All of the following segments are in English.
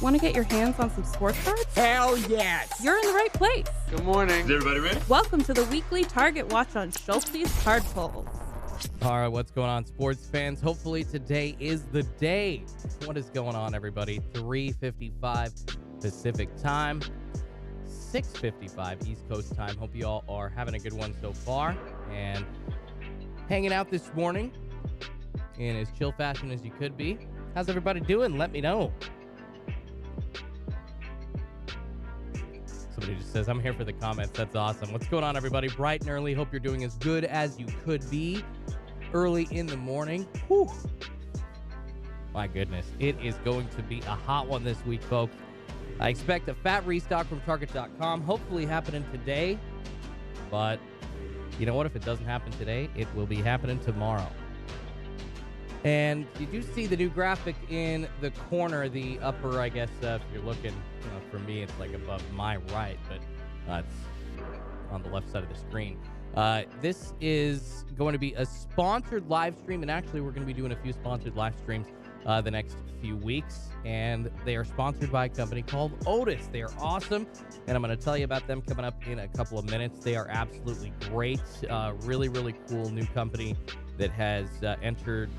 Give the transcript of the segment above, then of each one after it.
Want to get your hands on some sports cards? Hell yes! You're in the right place. Good morning. Is everybody ready? Welcome to the weekly Target Watch on Schultzy's Card Pulls. All right, what's going on, sports fans? Hopefully today is the day. What is going on, everybody? 3:55 Pacific time, 6:55 East Coast time. Hope you all are having a good one so far and hanging out this morning in as chill fashion as you could be. How's everybody doing? Let me know. Somebody just says, I'm here for the comments. That's awesome. What's going on, everybody? Bright and early. Hope you're doing as good as you could be early in the morning. Whew. My goodness. It is going to be a hot one this week, folks. I expect a fat restock from Target.com, hopefully happening today. But you know what? If it doesn't happen today, it will be happening tomorrow. And you do see the new graphic in the corner, the upper, I guess, if you're looking, for me, it's like above my right, but it's on the left side of the screen. This is going to be a sponsored live stream, and actually we're going to be doing a few sponsored live streams the next few weeks, and they are sponsored by a company called Otis. They are awesome, and I'm going to tell you about them coming up in a couple of minutes. They are absolutely great. Really, really cool new company that has entered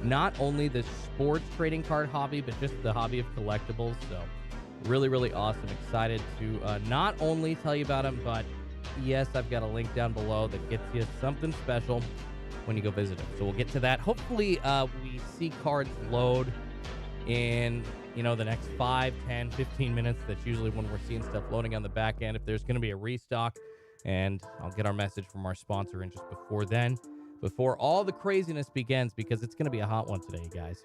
not only the sports trading card hobby, but just the hobby of collectibles. So really, really awesome. Excited to not only tell you about them, but yes, I've got a link down below that gets you something special when you go visit them. So we'll get to that. Hopefully we see cards load in, the next 5, 10, 15 minutes. That's usually when we're seeing stuff loading on the back end. If there's going to be a restock, and I'll get our message from our sponsor in just before then, before all the craziness begins, because it's going to be a hot one today, you guys.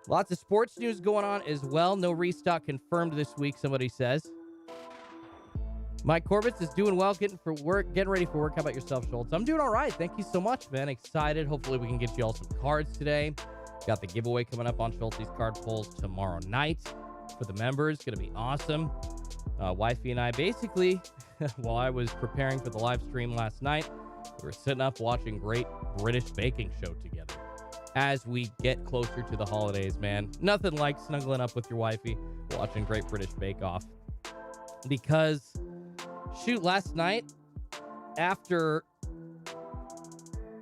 Lots of sports news going on as well. No restock confirmed this week, somebody says. Mike Corbett is doing well, getting ready for work. How about yourself, Schultz? I'm doing all right. Thank you so much, man. Excited. Hopefully we can get you all some cards today. Got the giveaway coming up on Schultzy's Card Pulls tomorrow night for the members. Going to be awesome. Wifey and I basically, while I was preparing for the live stream last night, we were sitting up watching Great British Baking Show together as we get closer to the holidays, man. Nothing like snuggling up with your wifey watching Great British Bake Off. Because, shoot, last night, after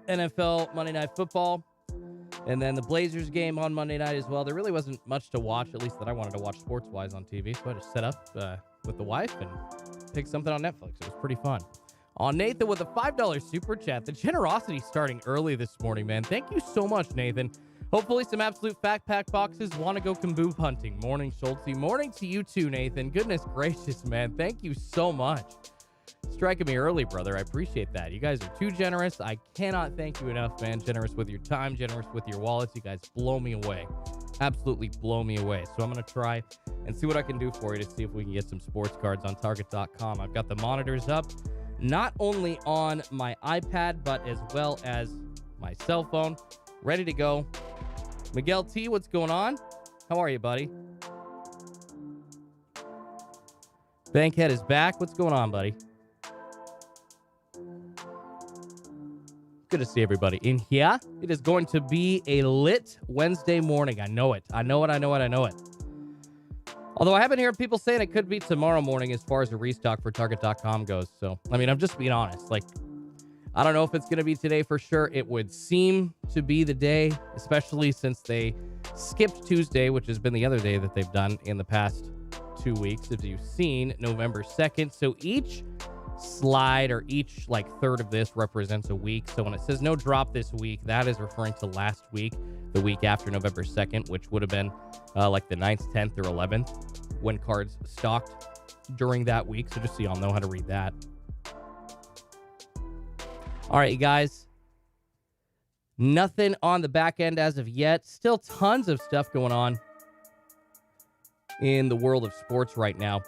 NFL Monday Night Football, and then the Blazers game on Monday night as well, there really wasn't much to watch, at least that I wanted to watch sports-wise on TV. So I just set up with the wife and picked something on Netflix. It was pretty fun. On Nathan with a $5 super chat. The generosity starting early this morning, man. Thank you so much, Nathan. Hopefully some absolute fact pack boxes. Want to go Kamboo hunting. Morning, Schultzy. Morning to you too, Nathan. Goodness gracious, man. Thank you so much. Striking me early, brother. I appreciate that. You guys are too generous. I cannot thank you enough, man. Generous with your time, generous with your wallets. You guys blow me away. Absolutely blow me away. So I'm going to try and see what I can do for you to see if we can get some sports cards on Target.com. I've got the monitors up, not only on my iPad, but as well as my cell phone, ready to go. Miguel T, what's going on? How are you, buddy? Bankhead is back. What's going on, buddy? Good to see everybody in here. It is going to be a lit Wednesday morning. I know it. I know it. Although I have been hearing people saying it could be tomorrow morning as far as a restock for Target.com goes. So, I'm just being honest. I don't know if it's going to be today for sure. It would seem to be the day, especially since they skipped Tuesday, which has been the other day that they've done in the past 2 weeks, if you've seen, November 2nd. So each slide or each third of this represents a week. So when it says no drop this week, that is referring to last week, the week after November 2nd, which would have been the 9th, 10th, or 11th when cards stocked during that week. So just so y'all know how to read that. All right, you guys. Nothing on the back end as of yet. Still tons of stuff going on in the world of sports right now.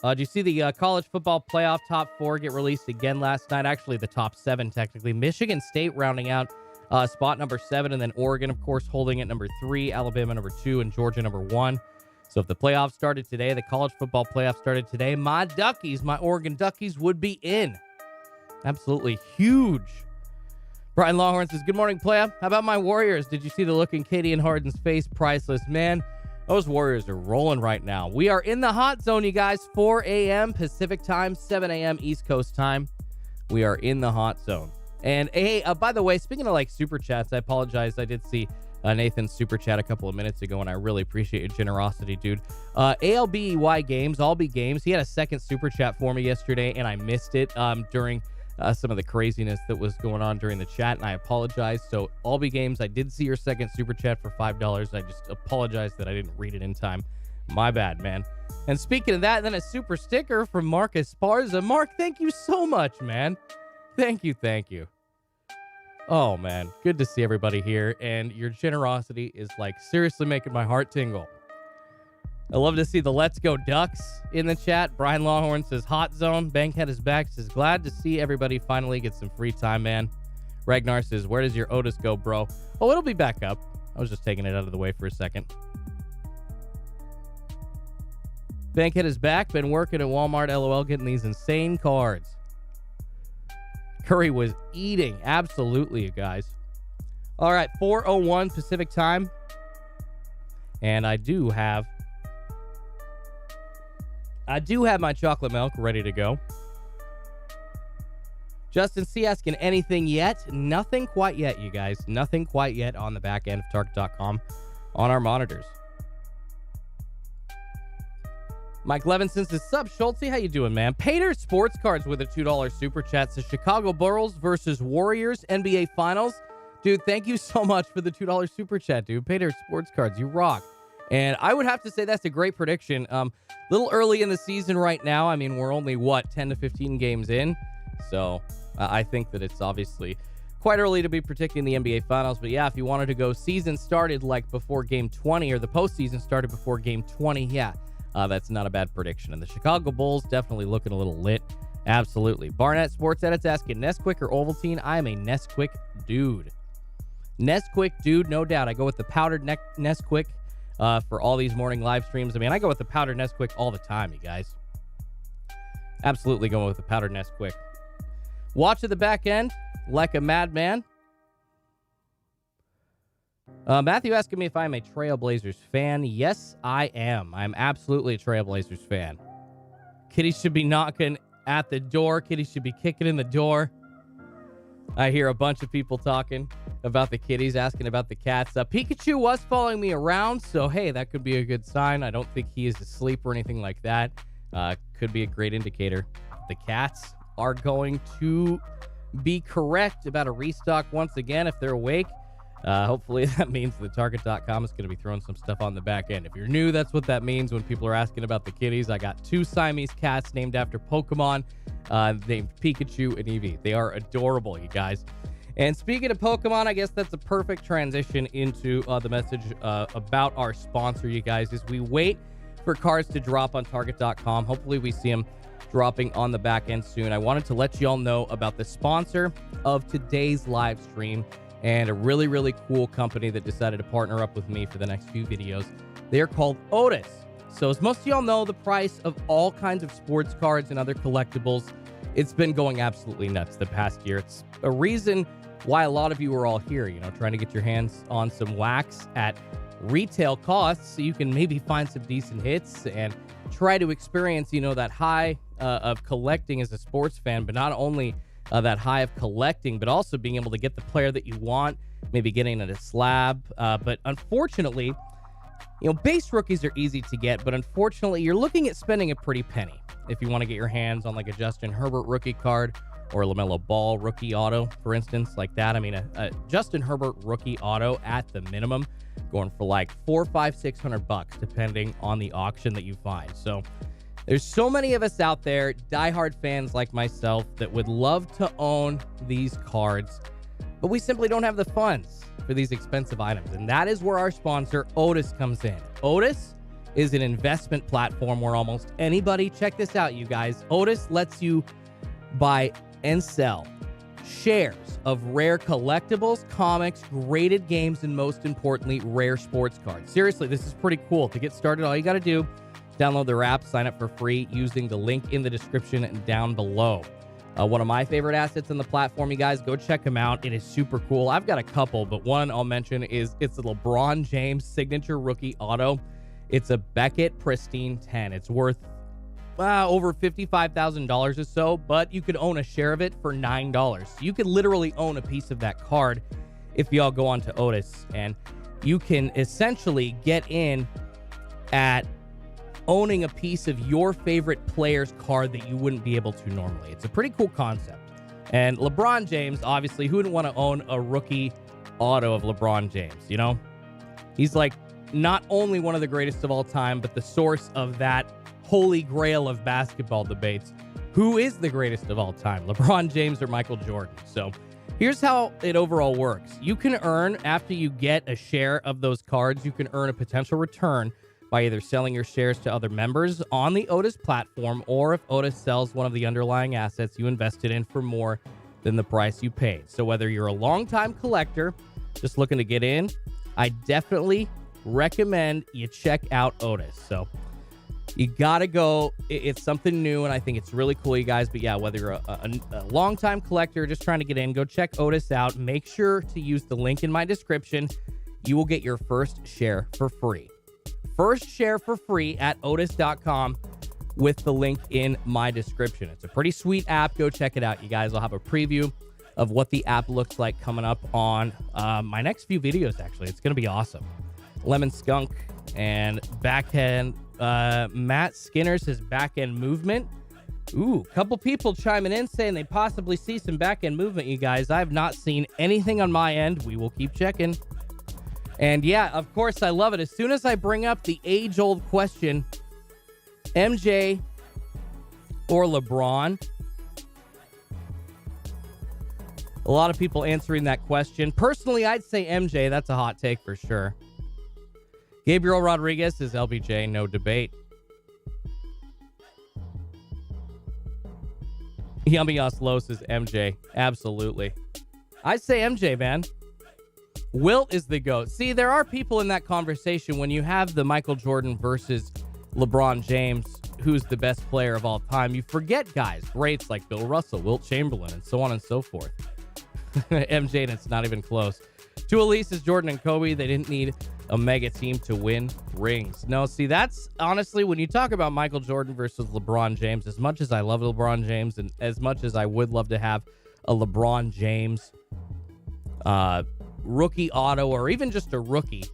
Do you see the college football playoff top 4 get released again last night? Actually, the top 7, technically. Michigan State rounding out spot number 7, and then Oregon, of course, holding at number 3, Alabama number 2, and Georgia number 1. So if the playoffs started today, the college football playoffs started today, my Duckies, my Oregon Duckies would be in. Absolutely huge. Brian Lawhorn says, good morning, playa. How about my Warriors? Did you see the look in Katie and Harden's face? Priceless. Man, Those Warriors are rolling right now. We are in the hot zone, you guys. 4 a.m. Pacific time, 7 a.m. East Coast time. We are in the hot zone. And hey, by the way, speaking of like super chats, I apologize. I did see Nathan's super chat a couple of minutes ago, and I really appreciate your generosity, dude. ALBEY Games, All Be Games. He had a second super chat for me yesterday, and I missed it during some of the craziness that was going on during the chat, and I apologize. So, All Be Games, I did see your second super chat for $5. I just apologize that I didn't read it in time. My bad, man. And speaking of that, then a super sticker from Marc Esparza. Mark, thank you so much, man. Thank you, thank you. Oh, man. Good to see everybody here, and your generosity is, like, seriously making my heart tingle. I love to see the Let's Go Ducks in the chat. Brian Lawhorn says, hot zone. Bankhead is back. Says, glad to see everybody finally get some free time, man. Ragnar says, where does your Otis go, bro? Oh, it'll be back up. I was just taking it out of the way for a second. Bankhead is back. Been working at Walmart, LOL, getting these insane cards. Curry was eating. Absolutely, you guys. All right, 4:01 Pacific time. And I do have my chocolate milk ready to go. Justin C. asking anything yet? Nothing quite yet, you guys. Nothing quite yet on the back end of Target.com on our monitors. Mike Levinson says, sup, Schultzy? How you doing, man? Pater Sports Cards with a $2 super chat says, Chicago Bulls versus Warriors NBA Finals. Dude, thank you so much for the $2 super chat, dude. Pater Sports Cards, you rock. And I would have to say that's a great prediction. Little early in the season right now. I mean, we're only, 10 to 15 games in. So I think that it's obviously quite early to be predicting the NBA Finals. But yeah, if you wanted to go season started like before game 20 or the postseason started before game 20, yeah, that's not a bad prediction. And the Chicago Bulls definitely looking a little lit. Absolutely. Barnett Sports Edits asking, Nesquik or Ovaltine? I am a Nesquik dude. Nesquik dude, no doubt. I go with the powdered Nesquik. For all these morning live streams. I mean, I go with the powdered Nesquik all the time, you guys. Absolutely going with the powdered Nesquik. Watch at the back end like a madman. Matthew asking me if I'm a Trailblazers fan. Yes, I am. I'm absolutely a Trailblazers fan. Kitty should be knocking at the door. Kitty should be kicking in the door. I hear a bunch of people talking about the kitties, asking about the cats. Pikachu was following me around, so hey, that could be a good sign. I don't think he is asleep or anything like that. Could be a great indicator. The cats are going to be correct about a restock once again if they're awake. Hopefully that means that Target.com is going to be throwing some stuff on the back end. If you're new, that's what that means when people are asking about the kitties. I got 2 Siamese cats named after Pokemon, named Pikachu and Eevee. They are adorable, you guys. And speaking of Pokemon, I guess that's a perfect transition into the message about our sponsor, you guys, as we wait for cards to drop on Target.com. Hopefully we see them dropping on the back end soon. I wanted to let you all know about the sponsor of today's live stream, and a really, really cool company that decided to partner up with me for the next few videos. They're called Otis. So as most of y'all know, the price of all kinds of sports cards and other collectibles, it's been going absolutely nuts the past year. It's a reason why a lot of you are all here, you know, trying to get your hands on some wax at retail costs so you can maybe find some decent hits and try to experience, you know, that high of collecting as a sports fan, but not only that high of collecting, but also being able to get the player that you want, maybe getting at a slab. But unfortunately, you know, base rookies are easy to get, but unfortunately, you're looking at spending a pretty penny if you want to get your hands on like a Justin Herbert rookie card or a LaMelo Ball rookie auto, for instance, like that. I mean, a Justin Herbert rookie auto at the minimum going for like $400, $500, $600, depending on the auction that you find. So there's so many of us out there, diehard fans like myself, that would love to own these cards, but we simply don't have the funds for these expensive items. And that is where our sponsor, Otis, comes in. Otis is an investment platform where almost anybody, check this out, you guys, Otis lets you buy and sell shares of rare collectibles, comics, graded games, and most importantly, rare sports cards. Seriously, this is pretty cool. To get started, all you got to do, download their app, sign up for free using the link in the description down below. One of my favorite assets on the platform, you guys, go check them out. It is super cool. I've got a couple, but one I'll mention is it's a LeBron James signature rookie auto. It's a Beckett Pristine 10. It's worth over $55,000 or so, but you could own a share of it for $9. You could literally own a piece of that card if y'all go on to Otis, and you can essentially get in at owning a piece of your favorite player's card that you wouldn't be able to normally. It's a pretty cool concept. And LeBron James, obviously, who wouldn't want to own a rookie auto of LeBron James, you know? He's like not only one of the greatest of all time, but the source of that holy grail of basketball debates. Who is the greatest of all time, LeBron James or Michael Jordan? So here's how it overall works. You can earn, after you get a share of those cards, you can earn a potential return by either selling your shares to other members on the Otis platform, or if Otis sells one of the underlying assets you invested in for more than the price you paid. So whether you're a longtime collector just looking to get in, I definitely recommend you check out Otis. So you got to go. It's something new, and I think it's really cool, you guys. But yeah, whether you're a longtime collector just trying to get in, go check Otis out. Make sure to use the link in my description. You will get your first share for free. First share for free at otis.com with the link in my description. It's a pretty sweet app. Go check it out, you guys. I'll have a preview of what the app looks like coming up on my next few videos, actually. It's going to be awesome. Lemon Skunk and backhand. Matt Skinner says backhand movement. Ooh, couple people chiming in saying they possibly see some backhand movement, you guys. I have not seen anything on my end. We will keep checking. And yeah, of course, I love it. As soon as I bring up the age-old question, MJ or LeBron, a lot of people answering that question. Personally, I'd say MJ. That's a hot take for sure. Gabriel Rodriguez says LBJ, no debate. Yummy Oslo says MJ. Absolutely. I'd say MJ, man. Wilt is the GOAT. See, there are people in that conversation when you have the Michael Jordan versus LeBron James, who's the best player of all time. You forget guys, greats like Bill Russell, Wilt Chamberlain, and so on and so forth. MJ, and it's not even close. To Elise is Jordan and Kobe. They didn't need a mega team to win rings. No, see, that's honestly, when you talk about Michael Jordan versus LeBron James, as much as I love LeBron James and as much as I would love to have a LeBron James rookie auto, or even just a rookie,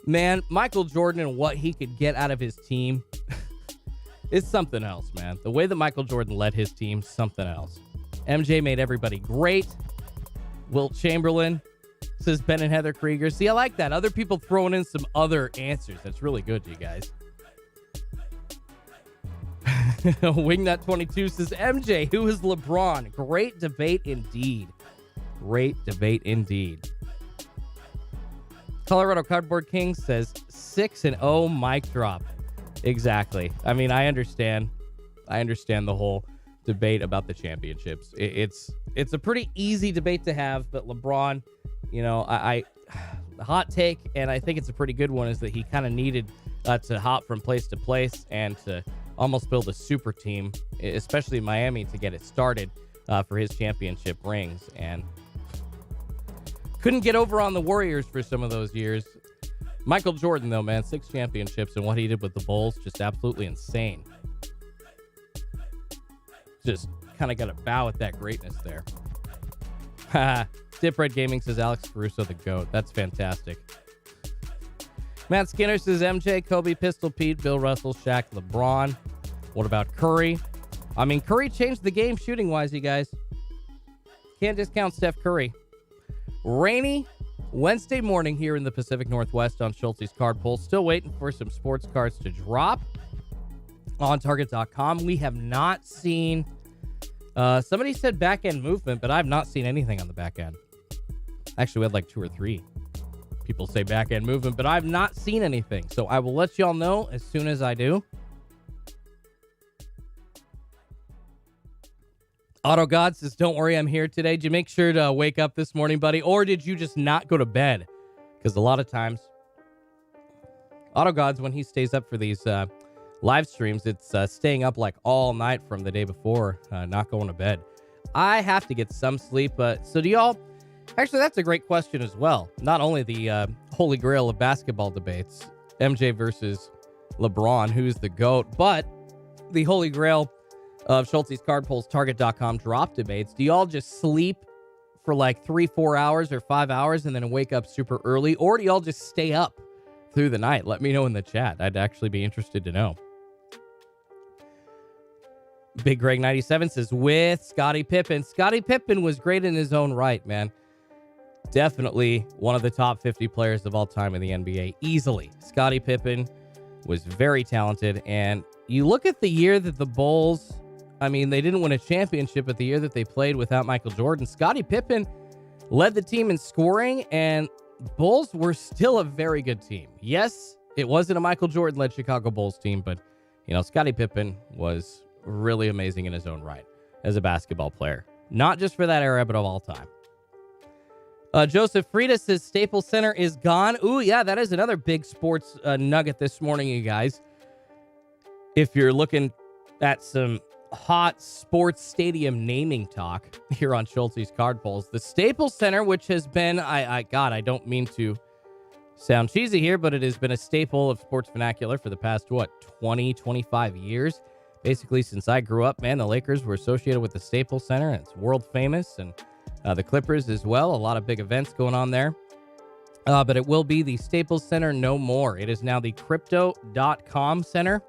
man, Michael Jordan and what he could get out of his team is something else, man. The way that Michael Jordan led his team, something else. MJ made everybody great. Wilt Chamberlain says Ben and Heather Krieger. See, I like that. Other people throwing in some other answers. That's really good, you guys. Wingnut22 says MJ. Who is LeBron? Great debate indeed. Great debate indeed. Colorado Cardboard King says 6-0 mic drop. Exactly. I mean, I understand the whole debate about the championships. It's a pretty easy debate to have, but LeBron, you know, the hot take, and I think it's a pretty good one, is that he kind of needed to hop from place to place and to almost build a super team, especially in Miami, to get it started for his championship rings, and couldn't get over on the Warriors for some of those years. Michael Jordan, though, man, 6 championships, and what he did with the Bulls, just absolutely insane. Just kind of got to bow at that greatness there. Dip Red Gaming says Alex Caruso, the GOAT. That's fantastic. Matt Skinner says MJ, Kobe, Pistol Pete, Bill Russell, Shaq, LeBron. What about Curry? I mean, Curry changed the game shooting-wise, you guys. Can't discount Steph Curry. Rainy Wednesday morning here in the Pacific Northwest on Schultzy's Card Pull. Still waiting for some sports cards to drop on Target.com. We have not seen... somebody said back-end movement, but I've not seen anything on the back end. Actually, we had like 2 or 3 people say back-end movement, but I've not seen anything. So I will let y'all know as soon as I do. Auto God says, don't worry, I'm here today. Did you make sure to wake up this morning, buddy? Or did you just not go to bed? Because a lot of times, Auto Gods, when he stays up for these live streams, it's staying up like all night from the day before, not going to bed. I have to get some sleep. So do y'all? Actually, that's a great question as well. Not only the holy grail of basketball debates, MJ versus LeBron, who's the GOAT. But the holy grail of Schultzy's card polls, target.com drop debates. Do y'all just sleep for like 3-4 hours or 5 hours and then wake up super early? Or do y'all just stay up through the night? Let me know in the chat. I'd actually be interested to know. Big Greg 97 says, with Scottie Pippen. Scottie Pippen was great in his own right, man. Definitely one of the top 50 players of all time in the NBA. Easily. Scottie Pippen was very talented. And you look at the year that the Bulls, I mean, they didn't win a championship, but the year that they played without Michael Jordan, Scottie Pippen led the team in scoring, and Bulls were still a very good team. Yes, it wasn't a Michael Jordan-led Chicago Bulls team, but, you know, Scottie Pippen was really amazing in his own right as a basketball player. Not just for that era, but of all time. Joseph Frieda says Staples Center is gone. Ooh, yeah, that is another big sports nugget this morning, you guys. If you're looking at some hot sports stadium naming talk here on Schultzy's card polls, the Staples Center, which has been, I don't mean to sound cheesy here, but it has been a staple of sports vernacular for the past, 20, 25 years. Basically, since I grew up, man, the Lakers were associated with the Staples Center, and it's world famous, and the Clippers as well. A lot of big events going on there. But it will be the Staples Center no more. It is now the Crypto.com Center.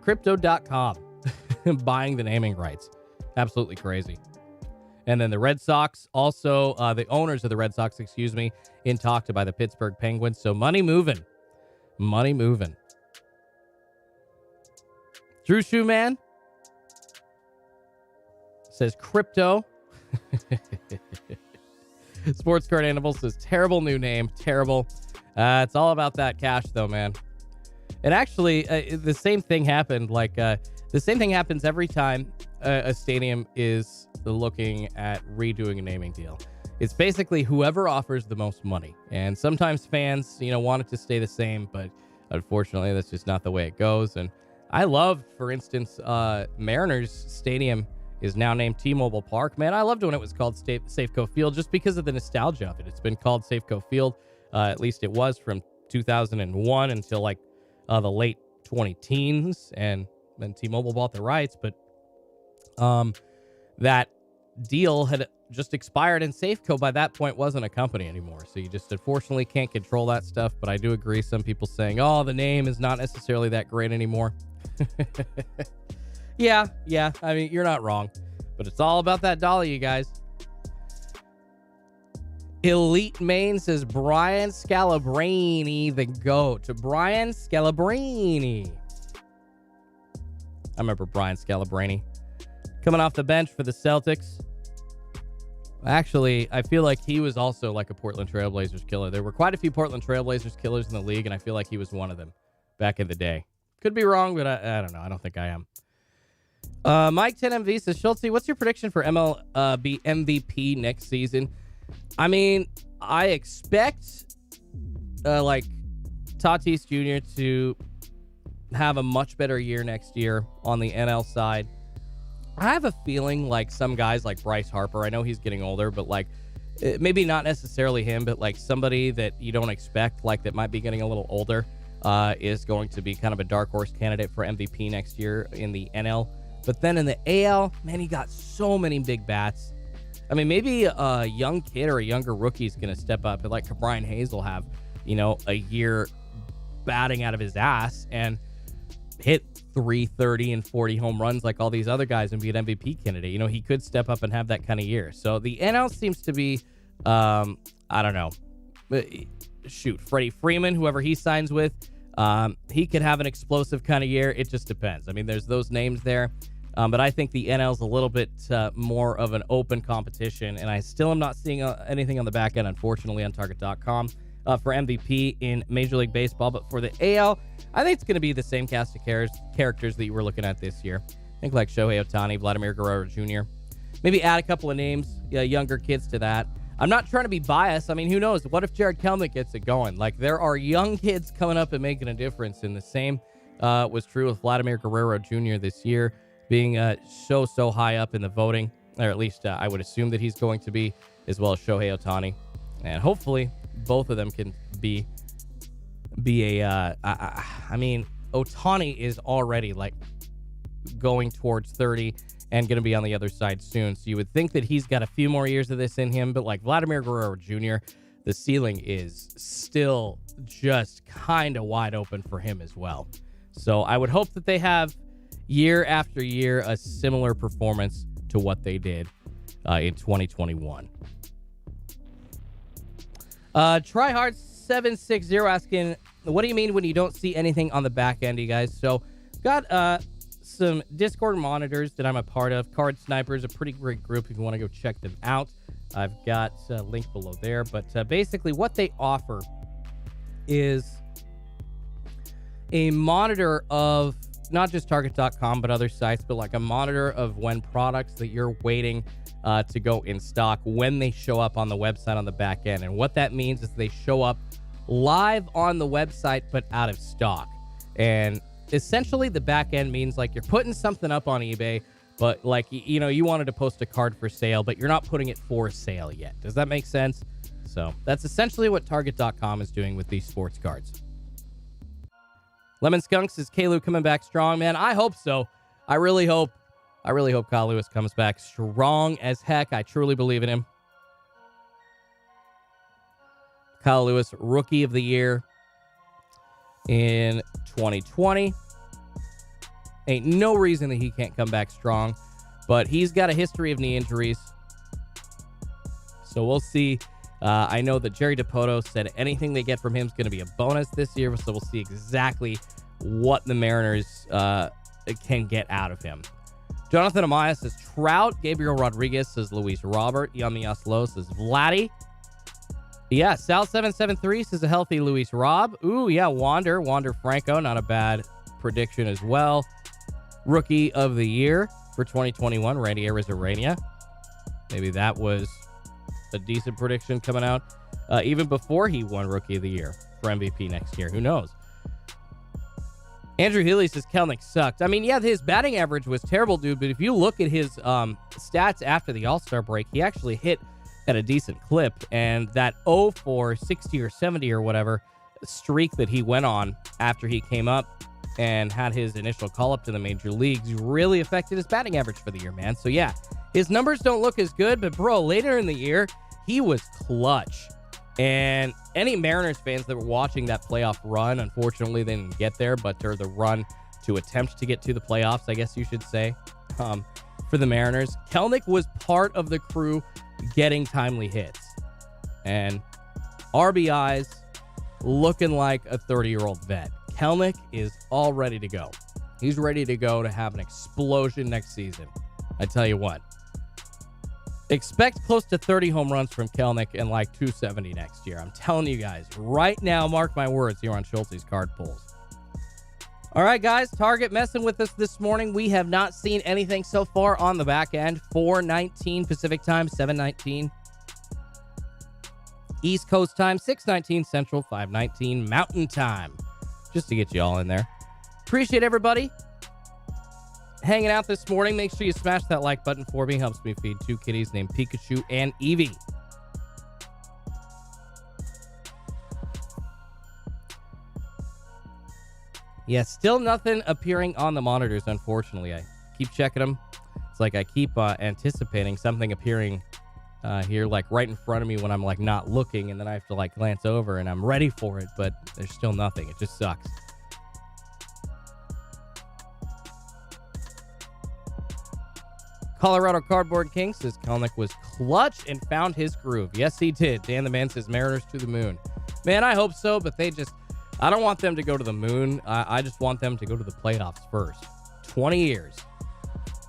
Crypto.com buying the naming rights. Absolutely crazy. And then the Red Sox, also the owners of the Red Sox, in talk to buy the Pittsburgh Penguins. So money moving. Money moving. Drew Shoeman says crypto. Sports Card Animal says terrible new name. Terrible. It's all about that cash, though, man. And actually, the same thing happened. The same thing happens every time a stadium is looking at redoing a naming deal. It's basically whoever offers the most money. And sometimes fans, want it to stay the same, but unfortunately, that's just not the way it goes. And I love, for instance, Mariners Stadium is now named T-Mobile Park. Man, I loved when it was called Safeco Field just because of the nostalgia of it. It's been called Safeco Field. At least it was from 2001 until the late 2010s, and then T-Mobile bought the rights. But that deal had just expired, and Safeco by that point wasn't a company anymore. So you just unfortunately can't control that stuff. But I do agree. Some people saying, oh, the name is not necessarily that great anymore. Yeah. I mean, you're not wrong. But it's all about that dollar, you guys. Elite Main says Brian Scalabrine, the GOAT. Brian Scalabrine. I remember Brian Scalabrine coming off the bench for the Celtics. Actually, I feel like he was also like a Portland Trailblazers killer. There were quite a few Portland Trailblazers killers in the league, and I feel like he was one of them back in the day. Could be wrong, but I don't know. I don't think I am. Mike 10MV says, Schultzy, what's your prediction for MLB MVP next season? I mean, I expect Tatis Jr. to have a much better year next year on the NL side. I have a feeling like some guys like Bryce Harper, I know he's getting older, but maybe not necessarily him, but somebody that you don't expect, that might be getting a little older, is going to be kind of a dark horse candidate for MVP next year in the NL. But then in the AL, man, he got so many big bats. I mean, maybe a young kid or a younger rookie is going to step up, and Brian Hayes will have, a year batting out of his ass and hit 330 and 40 home runs like all these other guys and be an MVP candidate. He could step up and have that kind of year. So the NL seems to be, I don't know. Freddie Freeman, whoever he signs with, he could have an explosive kind of year. It just depends. I mean, there's those names there. But I think the NL is a little bit more of an open competition, and I still am not seeing anything on the back end, unfortunately, on Target.com for MVP in Major League Baseball. But for the AL, I think it's going to be the same cast of characters that you were looking at this year. I think Shohei Ohtani, Vladimir Guerrero Jr. Maybe add a couple of names, younger kids to that. I'm not trying to be biased. I mean, who knows? What if Jared Kelnick gets it going? There are young kids coming up and making a difference, and the same was true with Vladimir Guerrero Jr. this year, being so high up in the voting, or at least I would assume that he's going to be, as well as Shohei Ohtani. And hopefully both of them can be be a, I mean, Ohtani is already like going towards 30 and going to be on the other side soon. So you would think that he's got a few more years of this in him, but like Vladimir Guerrero Jr., the ceiling is still just kind of wide open for him as well. So I would hope that they have year after year a similar performance to what they did in 2021. Tryhard760 asking, what do you mean when you don't see anything on the back end, you guys? So got some Discord monitors that I'm a part of. Card Snipers, a pretty great group if you want to go check them out. I've got a link below there. But basically what they offer is a monitor of not just Target.com, but other sites, but like a monitor of when products that you're waiting to go in stock, when they show up on the website on the back end. And what that means is they show up live on the website, but out of stock. And essentially the back end means like you're putting something up on eBay, but like, you know, you wanted to post a card for sale, but you're not putting it for sale yet. Does that make sense? So that's essentially what Target.com is doing with these sports cards. Lemon Skunks is Kalu coming back strong, man. I hope so. I really hope Kyle Lewis comes back strong as heck. I truly believe in him. Kyle Lewis, Rookie of the Year in 2020. Ain't no reason that he can't come back strong, but he's got a history of knee injuries. So we'll see. I know that Jerry Dipoto said anything they get from him is going to be a bonus this year, so we'll see exactly what the Mariners can get out of him. Jonathan Amaya says Trout. Gabriel Rodriguez says Luis Robert. Yami Aslo says Vladdy. Yeah, Sal773 says a healthy Luis Rob. Ooh, yeah, Wander Franco. Not a bad prediction as well. Rookie of the Year for 2021, Randy Arozarena. Maybe that was a decent prediction coming out even before he won Rookie of the Year for MVP next year. Who knows? Andrew Healy says Kelenic sucked. I mean, yeah, his batting average was terrible, dude, but if you look at his stats after the All-Star break, he actually hit at a decent clip, and that 0 for 60 or 70 or whatever streak that he went on after he came up and had his initial call-up to the major leagues really affected his batting average for the year, man. So, yeah, his numbers don't look as good, but, bro, later in the year, he was clutch. And any Mariners fans that were watching that playoff run, unfortunately, they didn't get there, but they're the run to attempt to get to the playoffs, I guess you should say, for the Mariners. Kelenic was part of the crew getting timely hits. And RBIs looking like a 30-year-old vet. Kelenic is all ready to go. He's ready to go to have an explosion next season. I tell you what. Expect close to 30 home runs from Kelenic and like 270 next year. I'm telling you guys, right now, mark my words here on Schultzy's Card Pulls. All right, guys, Target messing with us this morning. We have not seen anything so far on the back end. 4:19 Pacific time, 7:19 East Coast time, 6:19 Central, 5:19 Mountain time. Just to get you all in there. Appreciate everybody hanging out this morning. Make sure you smash that like button for me. Helps me feed two kitties named Pikachu and Eevee. Yeah, still nothing appearing on the monitors, unfortunately. I keep checking them. It's like I keep anticipating something appearing here, like right in front of me when I'm like not looking, and then I have to like glance over and I'm ready for it, but there's still nothing. It just sucks. Colorado Cardboard King says Kelenic was clutch and found his groove. Yes, he did. Dan the Man says Mariners to the moon. Man, I hope so, but I don't want them to go to the moon. I just want them to go to the playoffs first. 20 years.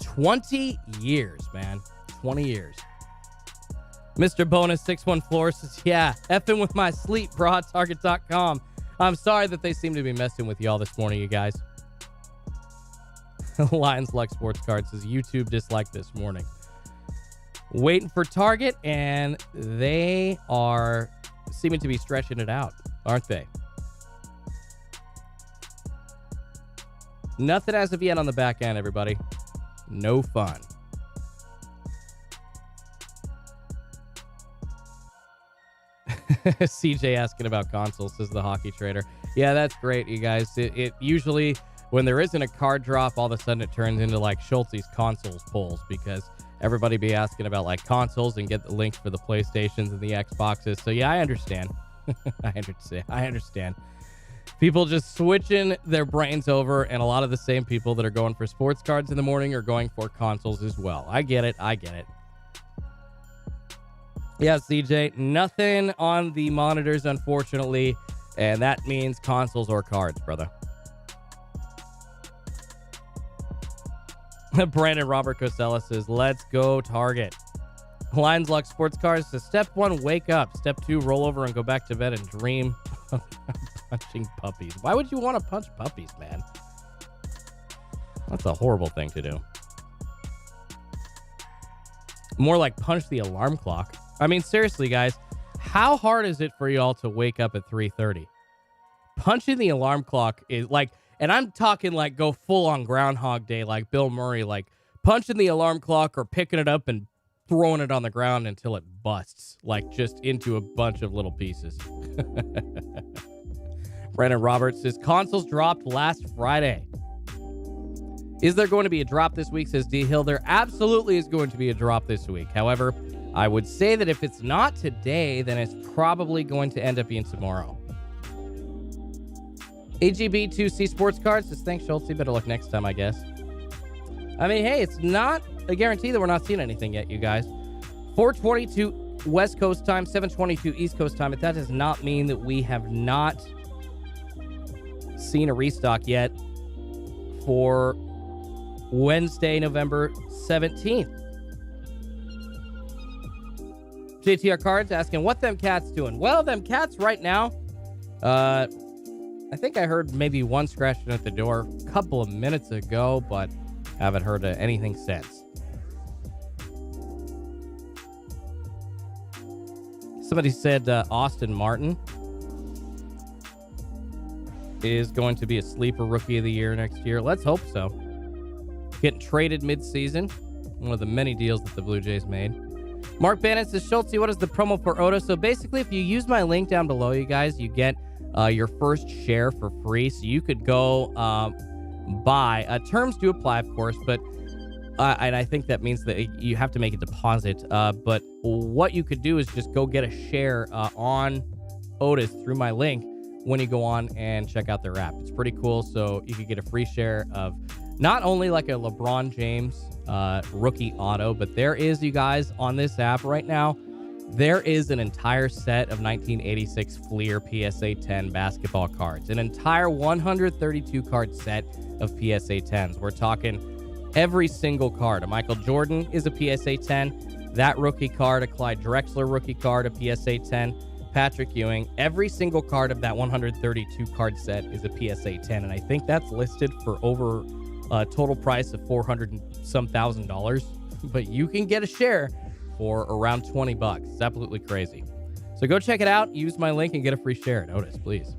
20 years, man. 20 years. Mr. Bonus 614 says, yeah, effing with my sleep, bro, Target.com. I'm sorry that they seem to be messing with y'all this morning, you guys. Lions Luck Sports Card says YouTube dislike this morning. Waiting for Target, and they are seeming to be stretching it out, aren't they? Nothing as of yet on the back end, everybody. No fun. CJ asking about consoles, says the hockey trader. Yeah, that's great, you guys. It usually, when there isn't a card drop, all of a sudden it turns into like Schultzy's consoles polls, because everybody be asking about like consoles and get the links for the PlayStations and the Xboxes. So yeah, I understand. I understand. People just switching their brains over, and a lot of the same people that are going for sports cards in the morning are going for consoles as well. I get it. Yeah, CJ, nothing on the monitors, unfortunately, and that means consoles or cards, brother. Brandon Robert Cosella says, let's go Target. Lions Luck Sports Cars says, step 1, wake up. Step 2, roll over and go back to bed and dream of punching puppies. Why would you want to punch puppies, man? That's a horrible thing to do. More like punch the alarm clock. I mean, seriously, guys, how hard is it for y'all to wake up at 3:30? Punching the alarm clock is like, and I'm talking like go full on Groundhog Day, like Bill Murray, like punching the alarm clock or picking it up and throwing it on the ground until it busts, like just into a bunch of little pieces. Brandon Roberts says, consoles dropped last Friday. Is there going to be a drop this week, says D Hill? There absolutely is going to be a drop this week. However, I would say that if it's not today, then it's probably going to end up being tomorrow. AGB2C Sports Cards says, thanks, Schultzy. Better luck next time, I guess. I mean, hey, it's not a guarantee that we're not seeing anything yet, you guys. 4:22 West Coast time, 7:22 East Coast time, but that does not mean that we have not seen a restock yet for Wednesday, November 17th. JTR Cards asking, what them cats doing? Well, them cats right now, I think I heard maybe one scratching at the door a couple of minutes ago, but haven't heard anything since. Somebody said Austin Martin is going to be a sleeper rookie of the year next year. Let's hope so. Getting traded mid-season. One of the many deals that the Blue Jays made. Mark Bannon says, Schultzy, what is the promo for Odo? So basically, if you use my link down below, you guys, you get your first share for free. So you could go buy. Terms do apply, of course, but and I think that means that you have to make a deposit. But what you could do is just go get a share on Otis through my link when you go on and check out their app. It's pretty cool. So you could get a free share of not only like a LeBron James rookie auto, but there is, you guys, on this app right now, there is an entire set of 1986 Fleer PSA 10 basketball cards. An entire 132 card set of PSA 10s. We're talking every single card. A Michael Jordan is a PSA 10. That rookie card, a Clyde Drexler rookie card, a PSA 10. Patrick Ewing, every single card of that 132 card set is a PSA 10. And I think that's listed for over a total price of $400 and some thousand. But you can get a share for around $20. It's absolutely crazy. So go check it out. Use my link and get a free share at Otis, please.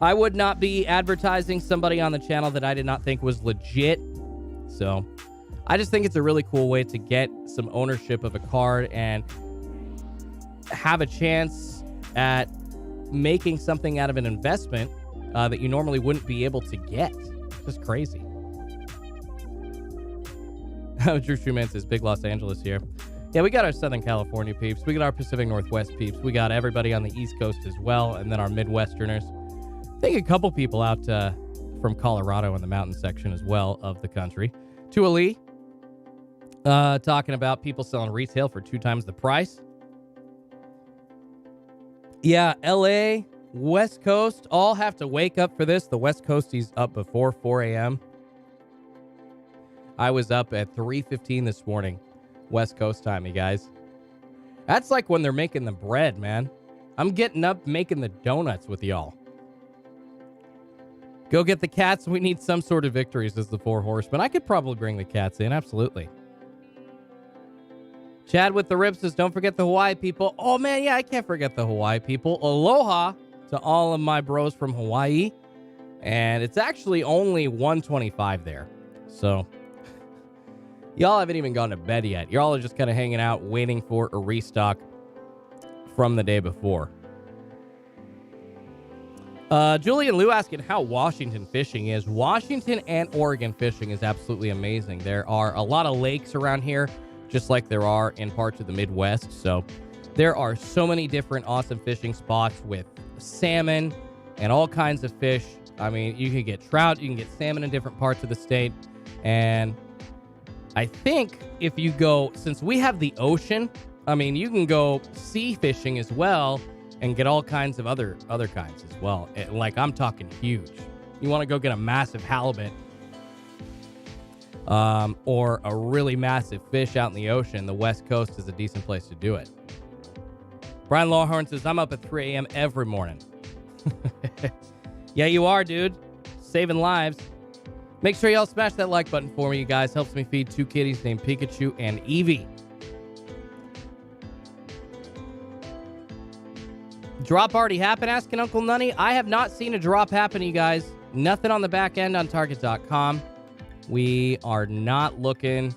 I would not be advertising somebody on the channel that I did not think was legit. So I just think it's a really cool way to get some ownership of a card and have a chance at making something out of an investment that you normally wouldn't be able to get. It's just crazy. Drew Truman says, big Los Angeles here. Yeah, we got our Southern California peeps. We got our Pacific Northwest peeps. We got everybody on the East Coast as well, and then our Midwesterners. I think a couple people out from Colorado in the mountain section as well of the country. Tua Lee talking about people selling retail for 2 times the price. Yeah, LA, West Coast, all have to wake up for this. The West Coasties up before 4 a.m. I was up at 3:15 this morning, West Coast time, you guys. That's like when they're making the bread, man. I'm getting up making the donuts with y'all. Go get the cats. We need some sort of victories as the 4 horsemen. I could probably bring the cats in, absolutely. Chad with the rib says, don't forget the Hawaii people. Oh, man, yeah, I can't forget the Hawaii people. Aloha to all of my bros from Hawaii. And it's actually only 1:25 there. So y'all haven't even gone to bed yet. Y'all are just kind of hanging out, waiting for a restock from the day before. Julian Liu asking how Washington fishing is. Washington and Oregon fishing is absolutely amazing. There are a lot of lakes around here, just like there are in parts of the Midwest. So there are so many different awesome fishing spots with salmon and all kinds of fish. I mean, you can get trout, you can get salmon in different parts of the state. And I think if you go, since we have the ocean, I mean, you can go sea fishing as well and get all kinds of other kinds as well. Like, I'm talking huge. You want to go get a massive halibut or a really massive fish out in the ocean, the West Coast is a decent place to do it. Brian Lawhorn says, I'm up at 3 a.m. every morning. Yeah, you are, dude. Saving lives. Make sure y'all smash that like button for me, you guys. Helps me feed two kitties named Pikachu and Eevee. Drop already happened, asking Uncle Nunny. I have not seen a drop happen, you guys. Nothing on the back end on Target.com. We are not looking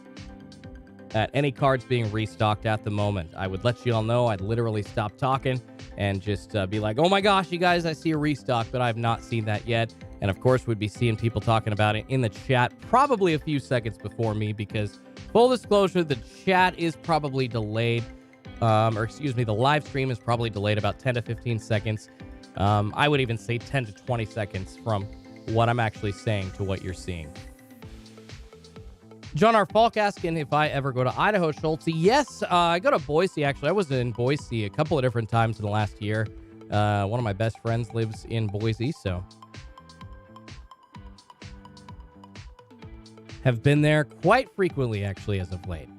at any cards being restocked at the moment. I would let you all know. I'd literally stop talking and just be like, oh my gosh, you guys, I see a restock, but I have not seen that yet. And of course, we'd be seeing people talking about it in the chat probably a few seconds before me because, full disclosure, the chat is probably delayed. The live stream is probably delayed about 10 to 15 seconds. I would even say 10 to 20 seconds from what I'm actually saying to what you're seeing. John R. Falk asking if I ever go to Idaho, Schultzy. Yes, I go to Boise, actually. I was in Boise a couple of different times in the last year. One of my best friends lives in Boise, so have been there quite frequently, actually, as of late.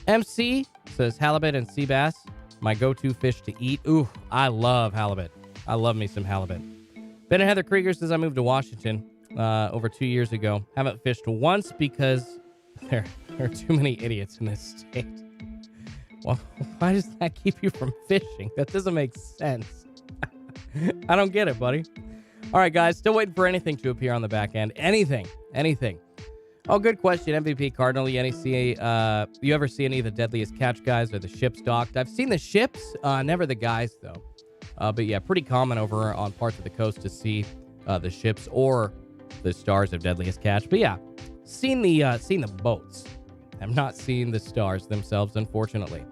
MC says halibut and sea bass, my go-to fish to eat. Ooh, I love halibut. I love me some halibut. Ben and Heather Krieger says I moved to Washington over 2 years ago. Haven't fished once because there are too many idiots in this state. Well, why does that keep you from fishing? That doesn't make sense. I don't get it, buddy. All right, guys, still waiting for anything to appear on the back end. Anything. Oh, good question. MVP Cardinal, you ever see any of the Deadliest Catch guys or the ships docked? I've seen the ships, never the guys, though. But yeah, pretty common over on parts of the coast to see the ships or the stars of Deadliest Catch. But yeah, seen the boats. I've not seen the stars themselves, unfortunately.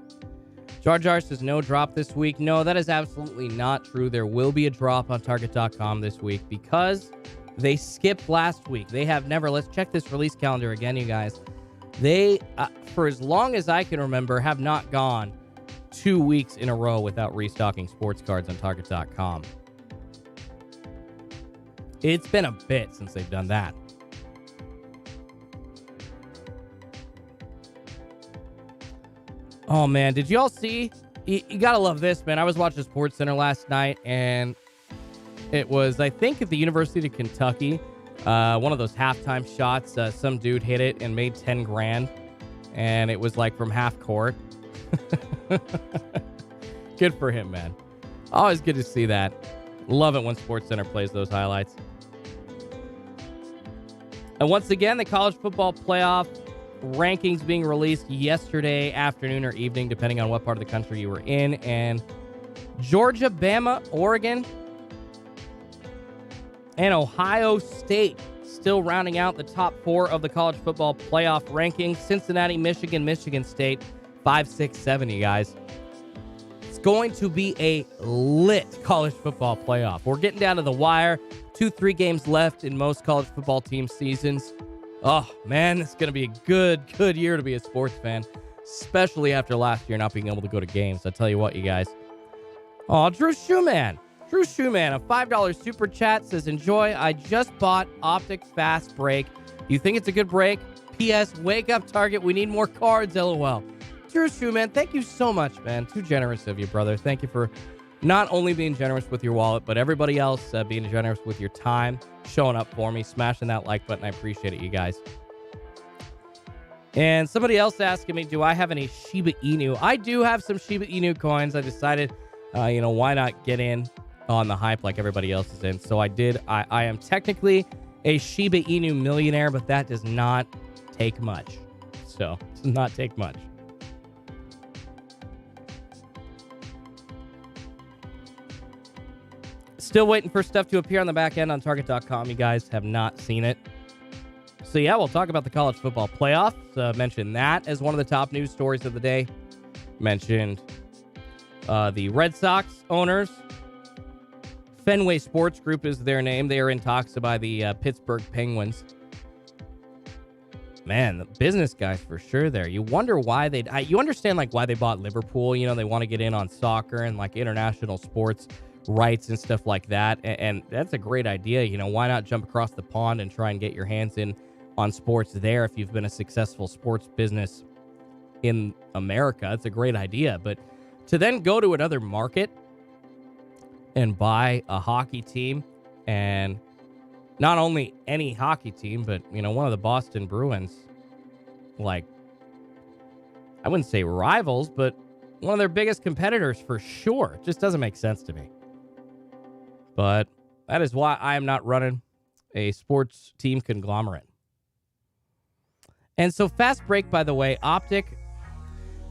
Jar Jar says no drop this week. No, that is absolutely not true. There will be a drop on Target.com this week because they skipped last week. They have never. Let's check this release calendar again, you guys. They, for as long as I can remember, have not gone 2 weeks in a row without restocking sports cards on Target.com. It's been a bit since they've done that. Oh, man. Did you all see? You got to love this, man. I was watching Sports Center last night, and it was, I think, at the University of Kentucky. One of those halftime shots. Some dude hit it and made 10 grand. And it was like from half court. Good for him, man. Always good to see that. Love it when Sports Center plays those highlights. And once again, the college football playoff rankings being released yesterday afternoon or evening, depending on what part of the country you were in. And Georgia, Bama, Oregon, and Ohio State still rounding out the top 4 of the college football playoff rankings. Cincinnati, Michigan, Michigan State, 5, 6, 7, you guys. It's going to be a lit college football playoff. We're getting down to the wire. 2-3 games left in most college football team seasons. Oh, man, it's going to be a good year to be a sports fan, especially after last year not being able to go to games. I tell you what, you guys. Oh, Drew Shoeman, a $5 super chat says, enjoy. I just bought Optic Fast Break. You think it's a good break? P.S. Wake up, Target. We need more cards, LOL. Drew Shoeman, thank you so much, man. Too generous of you, brother. Thank you for not only being generous with your wallet, but everybody else being generous with your time, showing up for me, smashing that like button. I appreciate it, you guys. And somebody else asking me, do I have any Shiba Inu? I do have some Shiba Inu coins. I decided, why not get in on the hype like everybody else is in? So I did. I am technically a Shiba Inu millionaire, but that does not take much. So it does not take much. Still waiting for stuff to appear on the back end on Target.com. You guys have not seen it. So yeah, we'll talk about the college football playoffs. Mentioned that as one of the top news stories of the day. Mentioned the Red Sox owners. Fenway Sports Group is their name. They are in talks to buy the Pittsburgh Penguins. Man, the business guys for sure there. You wonder why you understand like why they bought Liverpool. You know, they want to get in on soccer and like international sports rights and stuff like that. And that's a great idea. You know, why not jump across the pond and try and get your hands in on sports there if you've been a successful sports business in America? It's a great idea. But to then go to another market and buy a hockey team, and not only any hockey team, but, you know, one of the Boston Bruins, like, I wouldn't say rivals, but one of their biggest competitors for sure. It just doesn't make sense to me. But that is why I am not running a sports team conglomerate. And so Fast Break, by the way, Optic.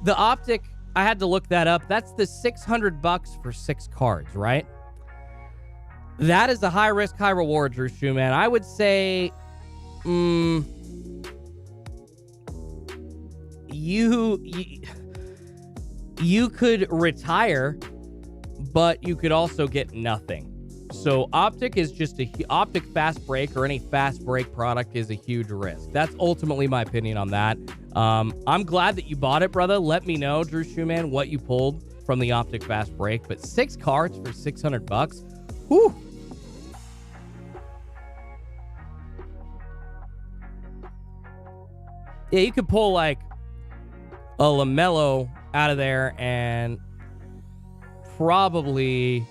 The Optic, I had to look that up. That's the $600 for 6 cards, right? That is a high risk, high reward, Drew Shoeman. I would say you could retire, but you could also get nothing. So Optic is just Optic Fast Break, or any Fast Break product is a huge risk. That's ultimately my opinion on that. I'm glad that you bought it, brother. Let me know, Drew Shoeman, what you pulled from the Optic Fast Break. But 6 cards for $600. Whew. Yeah, you could pull like a LaMelo out of there and probably,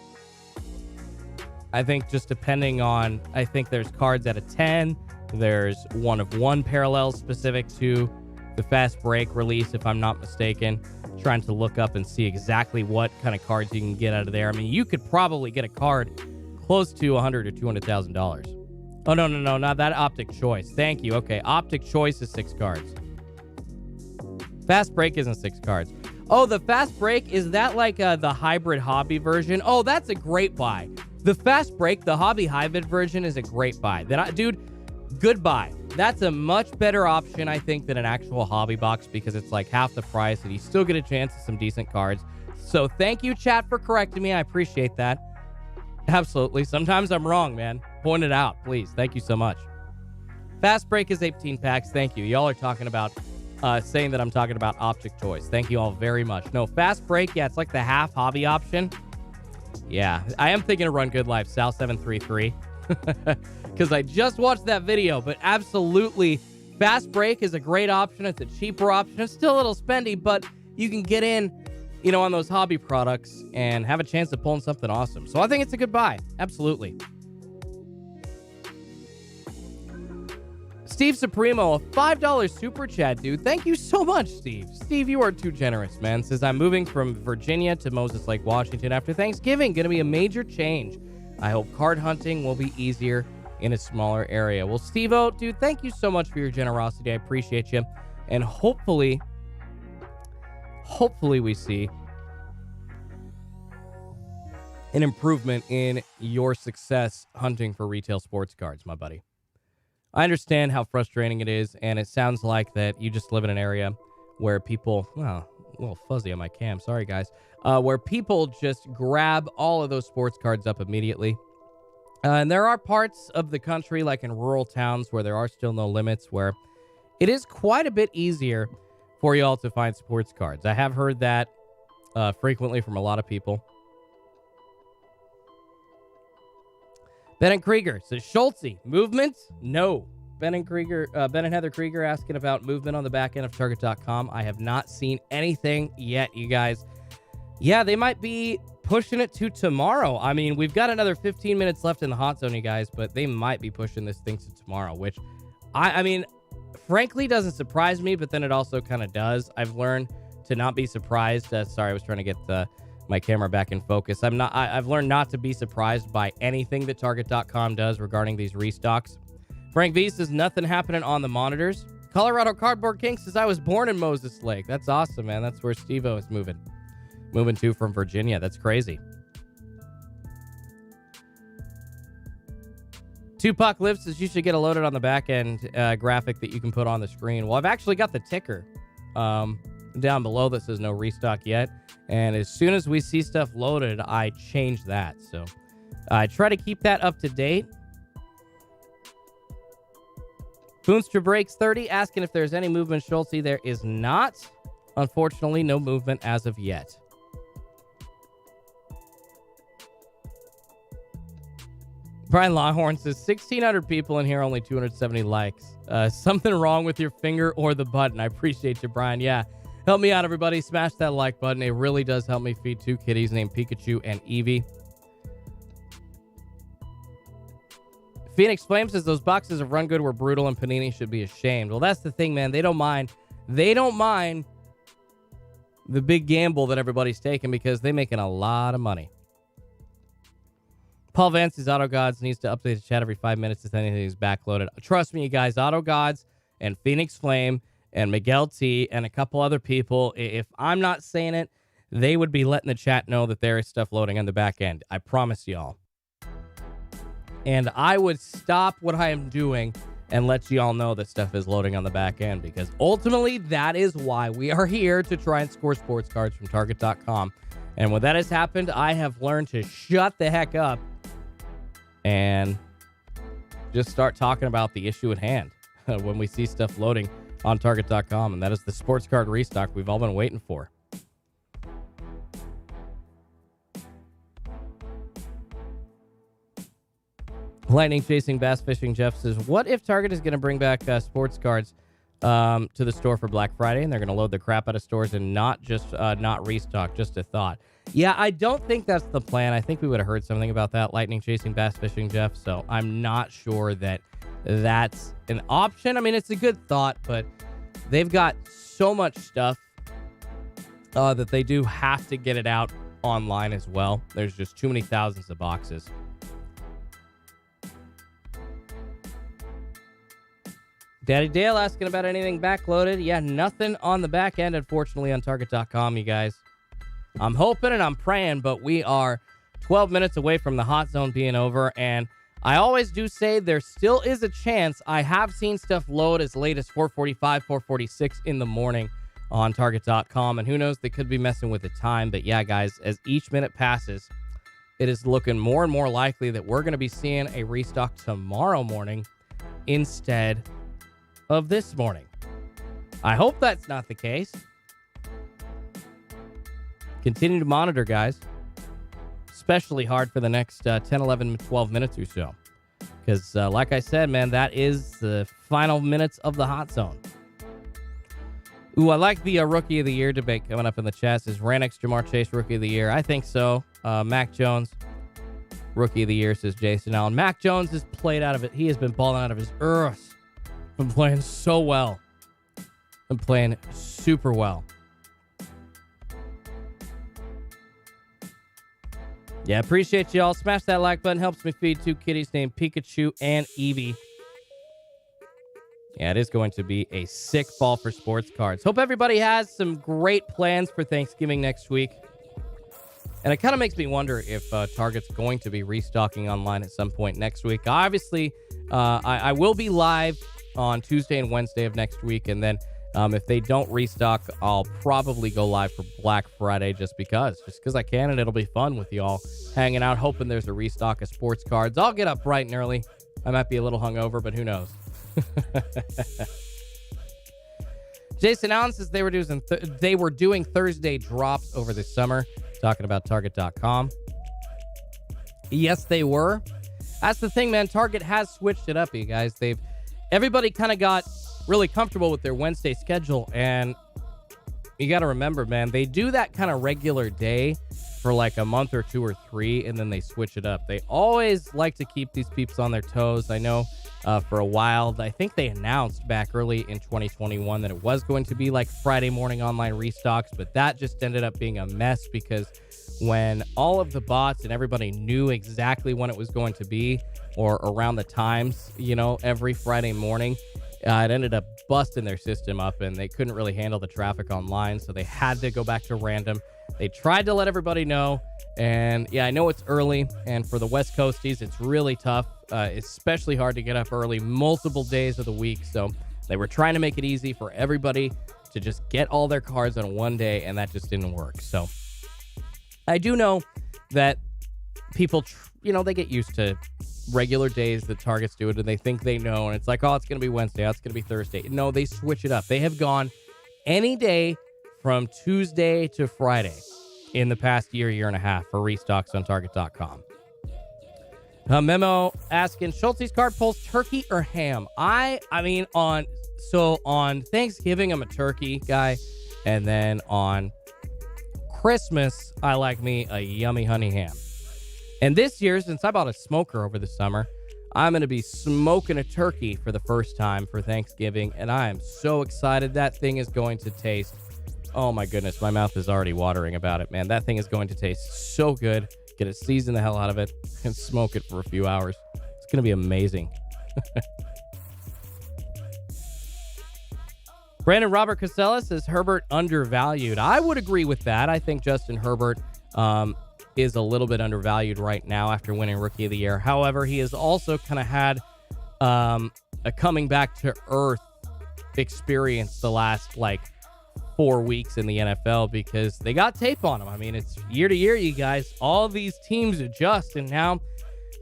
I think just depending on, I think there's cards at a 10. There's 1 of 1 parallel specific to the Fast Break release, if I'm not mistaken. Trying to look up and see exactly what kind of cards you can get out of there. I mean, you could probably get a card close to $100,000 or $200,000. Oh, no, not that Optic Choice. Thank you. Okay, Optic Choice is 6 cards. Fast Break isn't 6 cards. Oh, the Fast Break, is that like the hybrid hobby version? Oh, that's a great buy. The Fast Break, the hobby hybrid version, is a great buy. Dude, good buy. That's a much better option, I think, than an actual hobby box, because it's like half the price and you still get a chance at some decent cards. So thank you, chat, for correcting me. I appreciate that. Absolutely. Sometimes I'm wrong, man. Point it out, please. Thank you so much. Fast Break is 18 packs. Thank you. Y'all are talking about, saying that I'm talking about Optic Choice. Thank you all very much. No, Fast Break, yeah, it's like the half hobby option. Yeah, I am thinking of Run Good Life, Sal733. Because I just watched that video, but absolutely, Fast Break is a great option. It's a cheaper option. It's still a little spendy, but you can get in, you know, on those hobby products and have a chance of pulling something awesome. So I think it's a good buy. Absolutely. Steve Supremo, a $5 super chat, dude. Thank you so much, Steve. Steve, you are too generous, man. Says, I'm moving from Virginia to Moses Lake, Washington after Thanksgiving. Going to be a major change. I hope card hunting will be easier in a smaller area. Well, Steve-O, dude, thank you so much for your generosity. I appreciate you. And hopefully we see an improvement in your success hunting for retail sports cards, my buddy. I understand how frustrating it is, and it sounds like that you just live in an area where people, well, a little fuzzy on my cam, sorry guys, where people just grab all of those sports cards up immediately. And there are parts of the country, like in rural towns, where there are still no limits, where it is quite a bit easier for y'all to find sports cards. I have heard that frequently from a lot of people. Ben and Krieger says, Schultzy, movement? No. Ben and Heather Krieger asking about movement on the back end of Target.com. I have not seen anything yet, you guys. Yeah, they might be pushing it to tomorrow. I mean, we've got another 15 minutes left in the hot zone, you guys, but they might be pushing this thing to tomorrow, which, I mean, frankly, doesn't surprise me, but then it also kind of does. I've learned to not be surprised. Sorry, I was trying to get my camera back in focus. I've learned not to be surprised by anything that Target.com does regarding these restocks. Frank V says, nothing happening on the monitors. Colorado Cardboard King says, I was born in Moses Lake. That's awesome, man. That's where Steve-O is moving to from Virginia. That's crazy. Tupac Lives says you should get a loaded on the back end graphic that you can put on the screen. Well, I've actually got the ticker down below that says no restock yet. And as soon as we see stuff loaded, I change that. So I try to keep that up to date. CQBreaks 30 asking if there's any movement, Schultzy. There is not. Unfortunately, no movement as of yet. Brian Lawhorn says 1,600 people in here, only 270 likes. Something wrong with your finger or the button. I appreciate you, Brian. Yeah, help me out, everybody. Smash that like button. It really does help me feed two kitties named Pikachu and Eevee. Phoenix Flame says those boxes of Run Good were brutal and Panini should be ashamed. Well, that's the thing, man. They don't mind. They don't mind the big gamble that everybody's taking because they're making a lot of money. Paul Vance's Auto Gods needs to update the chat every 5 minutes if anything is backloaded. Trust me, you guys, Auto Gods and Phoenix Flame and Miguel T and a couple other people, if I'm not saying it, they would be letting the chat know that there is stuff loading on the back end. I promise y'all. And I would stop what I am doing and let y'all know that stuff is loading on the back end because ultimately that is why we are here to try and score sports cards from Target.com. And when that has happened, I have learned to shut the heck up and just start talking about the issue at hand when we see stuff loading on Target.com, and that is the sports card restock we've all been waiting for. Lightning Chasing Bass Fishing Jeff says, what if Target is going to bring back sports cards to the store for Black Friday, and they're going to load the crap out of stores and not restock? Just a thought. Yeah, I don't think that's the plan. I think we would have heard something about that, Lightning Chasing Bass Fishing Jeff, so I'm not sure that that's an option. I mean, it's a good thought, but they've got so much stuff that they do have to get it out online as well. There's just too many thousands of boxes. Daddy Dale asking about anything backloaded. Yeah, nothing on the back end, unfortunately, on Target.com, you guys. I'm hoping and I'm praying, but we are 12 minutes away from the hot zone being over, and I always do say there still is a chance. I have seen stuff load as late as 4:45, 4:46 in the morning on Target.com, and who knows, they could be messing with the time, but yeah, guys, as each minute passes, it is looking more and more likely that we're going to be seeing a restock tomorrow morning instead of this morning. I hope that's not the case. Continue to monitor, guys. Especially hard for the next 10, 11, 12 minutes or so. Because, like I said, man, that is the final minutes of the hot zone. Ooh, I like the Rookie of the Year debate coming up in the chat. Is Ranix Jamar Chase Rookie of the Year? I think so. Mac Jones, Rookie of the Year, says Jason Allen. Mac Jones has played out of it. He has been balling out of his earth. Been playing so well. Been playing super well. Yeah, appreciate y'all. Smash that like button. Helps me feed two kitties named Pikachu and Eevee. Yeah, it is going to be a sick fall for sports cards. Hope everybody has some great plans for Thanksgiving next week. And it kind of makes me wonder if Target's going to be restocking online at some point next week. Obviously, I will be live on Tuesday and Wednesday of next week. And then if they don't restock, I'll probably go live for Black Friday just because I can, and it'll be fun with y'all hanging out, hoping there's a restock of sports cards. I'll get up bright and early. I might be a little hungover, but who knows? Jason Allen says they were doing Thursday drops over the summer, talking about Target.com. Yes, they were. That's the thing, man. Target has switched it up, you guys. Everybody kind of got really comfortable with their Wednesday schedule, and you got to remember, man, they do that kind of regular day for like a month or two or three, and then they switch it up. They always like to keep these peeps on their toes. I know for a while, I think they announced back early in 2021 that it was going to be like Friday morning online restocks, but that just ended up being a mess because when all of the bots and everybody knew exactly when it was going to be or around the times, every Friday morning, It ended up busting their system up, and they couldn't really handle the traffic online, so they had to go back to random. They tried to let everybody know, and yeah, I know it's early, and for the West Coasties, it's really tough, especially hard to get up early multiple days of the week, so they were trying to make it easy for everybody to just get all their cards on one day, and that just didn't work. So I do know that people, they get used to regular days that Targets do it, and they think they know, and it's like, oh, it's going to be Wednesday, oh, it's going to be Thursday. No, they switch it up. They have gone any day from Tuesday to Friday in the past year and a half for restocks on Target.com. A memo asking, Schultzy's card pulls turkey or ham? I mean, on Thanksgiving, I'm a turkey guy, and then on Christmas, I like me a yummy honey ham. And this year, since I bought a smoker over the summer, I'm going to be smoking a turkey for the first time for Thanksgiving, and I am so excited. That thing is going to taste, oh my goodness, my mouth is already watering about it, man. That thing is going to taste so good. Get to season the hell out of it and smoke it for a few hours. It's going to be amazing. Brandon Robert Casella says Herbert undervalued. I would agree with that. I think Justin Herbert is a little bit undervalued right now after winning Rookie of the Year. However, he has also kind of had a coming back to earth experience the last 4 weeks in the NFL because they got tape on him. I mean, it's year to year, you guys. All these teams adjust, and now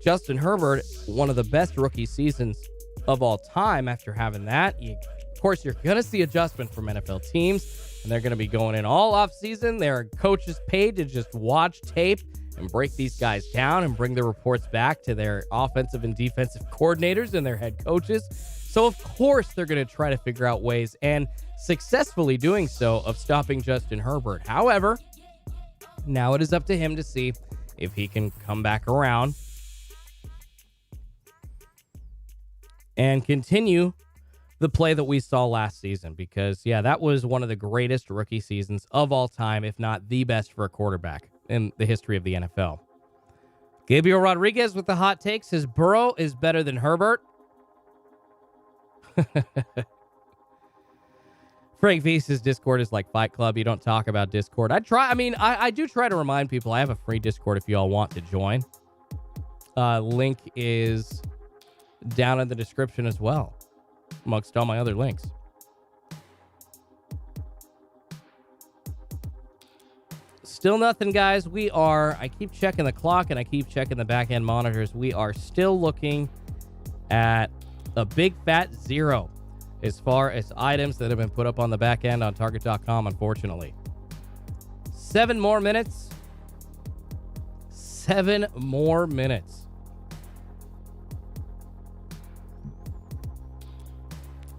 Justin Herbert, one of the best rookie seasons of all time after having that. Of course, you're going to see adjustment from NFL teams, and they're going to be going in all offseason. Their coaches paid to just watch tape and break these guys down and bring the reports back to their offensive and defensive coordinators and their head coaches. So, of course, they're going to try to figure out ways, and successfully doing so, of stopping Justin Herbert. However, now it is up to him to see if he can come back around and continue the play that we saw last season, because that was one of the greatest rookie seasons of all time, if not the best for a quarterback in the history of the NFL. Gabriel Rodriguez with the hot take says Burrow is better than Herbert. Frank V says Discord is like Fight Club. You don't talk about Discord. I do try to remind people I have a free Discord if you all want to join. Link is down in the description as well, amongst all my other links. Still nothing, guys. I keep checking the clock and I keep checking the back end monitors. We are still looking at a big fat 0 as far as items that have been put up on the back end on Target.com, unfortunately. 7 more minutes. 7 more minutes.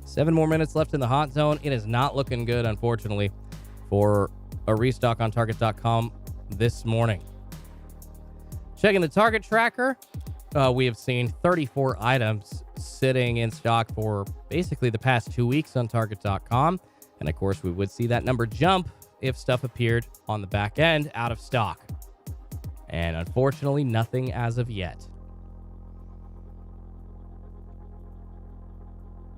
7 more minutes left in the hot zone. It is not looking good, unfortunately, for a restock on Target.com this morning. Checking the Target tracker, we have seen 34 items sitting in stock for basically the past 2 weeks on Target.com. And of course, we would see that number jump if stuff appeared on the back end out of stock. And unfortunately, nothing as of yet.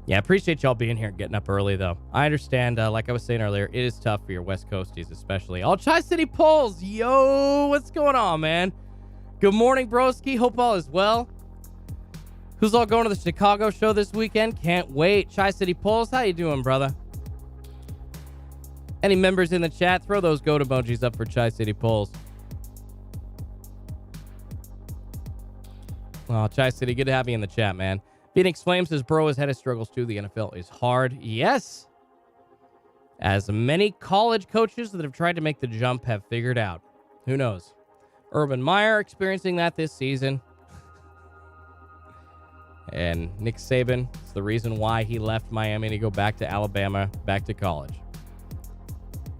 Yeah, appreciate y'all being here and getting up early, though. I understand, like I was saying earlier, it is tough for your West Coasties, especially. All Tri-City Polls, yo, what's going on, man? Good morning, broski. Hope all is well. Who's all going to the Chicago show this weekend? Can't wait. Tri-City Polls, how you doing, brother? Any members in the chat, throw those goat emojis up for Tri-City Polls. Oh, Tri-City, good to have you in the chat, man. Phoenix Flames says Burrow has had his struggles too. The NFL is hard. Yes. As many college coaches that have tried to make the jump have figured out. Who knows? Urban Meyer experiencing that this season. And Nick Saban is the reason why he left Miami to go back to Alabama, back to college.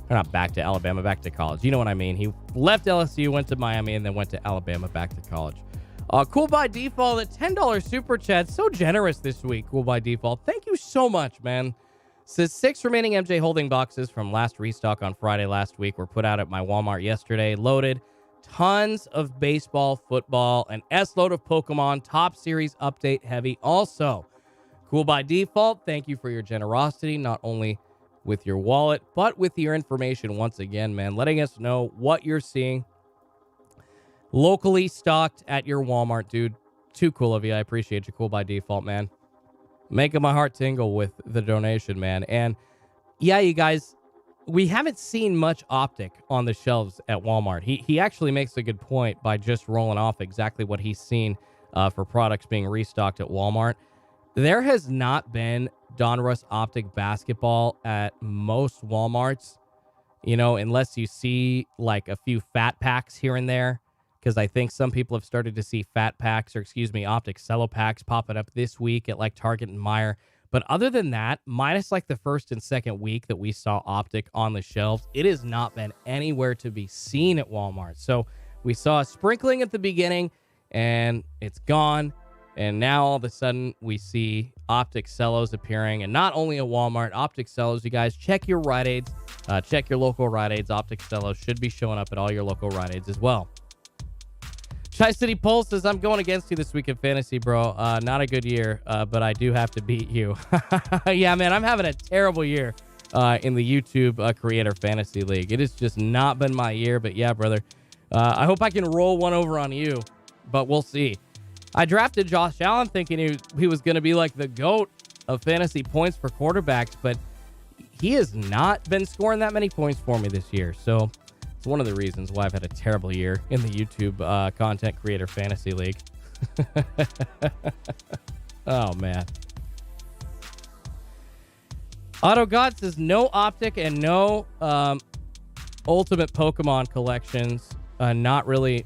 Or not back to Alabama, back to college. You know what I mean. He left LSU, went to Miami, and then went to Alabama, back to college. Cool by Default, at $10 super chat. So generous this week, Cool by Default. Thank you so much, man. Says 6 remaining MJ holding boxes from last restock on Friday last week were put out at my Walmart yesterday. Loaded. Tons of baseball, football, an S-load of Pokemon. Top series update heavy. Also, Cool by default. Thank you for your generosity, not only with your wallet, but with your information once again, man. Letting us know what you're seeing locally stocked at your Walmart, dude. Too cool of you. I appreciate you. Cool by default, man. Making my heart tingle with the donation, man. And yeah, you guys, we haven't seen much Optic on the shelves at Walmart. He actually makes a good point by just rolling off exactly what he's seen for products being restocked at Walmart. There has not been Donruss Optic basketball at most Walmarts, you know, unless you see like a few fat packs here and there, because I think some people have started to see fat packs, or excuse me, Optic cello packs popping up this week at like Target and Meijer. But other than that, minus like the first and second week that we saw Optic on the shelves, it has not been anywhere to be seen at Walmart. So we saw a sprinkling at the beginning and it's gone. And now all of a sudden we see Optic cellos appearing, and not only at Walmart, Optic cellos, you guys check your Rite Aids, check your local Rite Aids. Optic cellos should be showing up at all your local Rite Aids as well. Tri-City Pulse says, I'm going against you this week in fantasy, bro. Not a good year, but I do have to beat you. Yeah, man, I'm having a terrible year in the YouTube Creator Fantasy League. It has just not been my year, but yeah, brother. I hope I can roll one over on you, but we'll see. I drafted Josh Allen thinking he was going to be like the GOAT of fantasy points for quarterbacks, but he has not been scoring that many points for me this year. So it's one of the reasons why I've had a terrible year in the YouTube Content Creator Fantasy League. Oh, man. Auto God says no Optic and no Ultimate Pokemon collections. Not really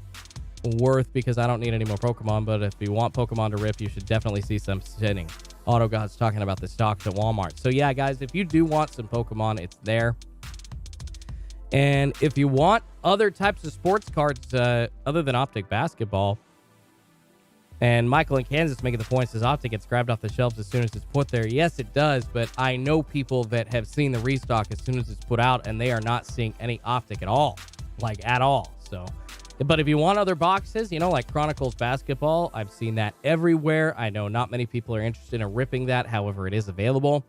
worth, because I don't need any more Pokemon, but if you want Pokemon to rip, you should definitely see some sitting. Auto God's talking about the stocks at Walmart. So yeah, guys, if you do want some Pokemon, it's there. And if you want other types of sports cards other than Optic basketball, and Michael in Kansas making the point says Optic gets grabbed off the shelves as soon as it's put there. Yes, it does, but I know people that have seen the restock as soon as it's put out, and they are not seeing any Optic at all, like at all. So, but if you want other boxes, you know, like Chronicles basketball, I've seen that everywhere. I know not many people are interested in ripping that. However, it is available.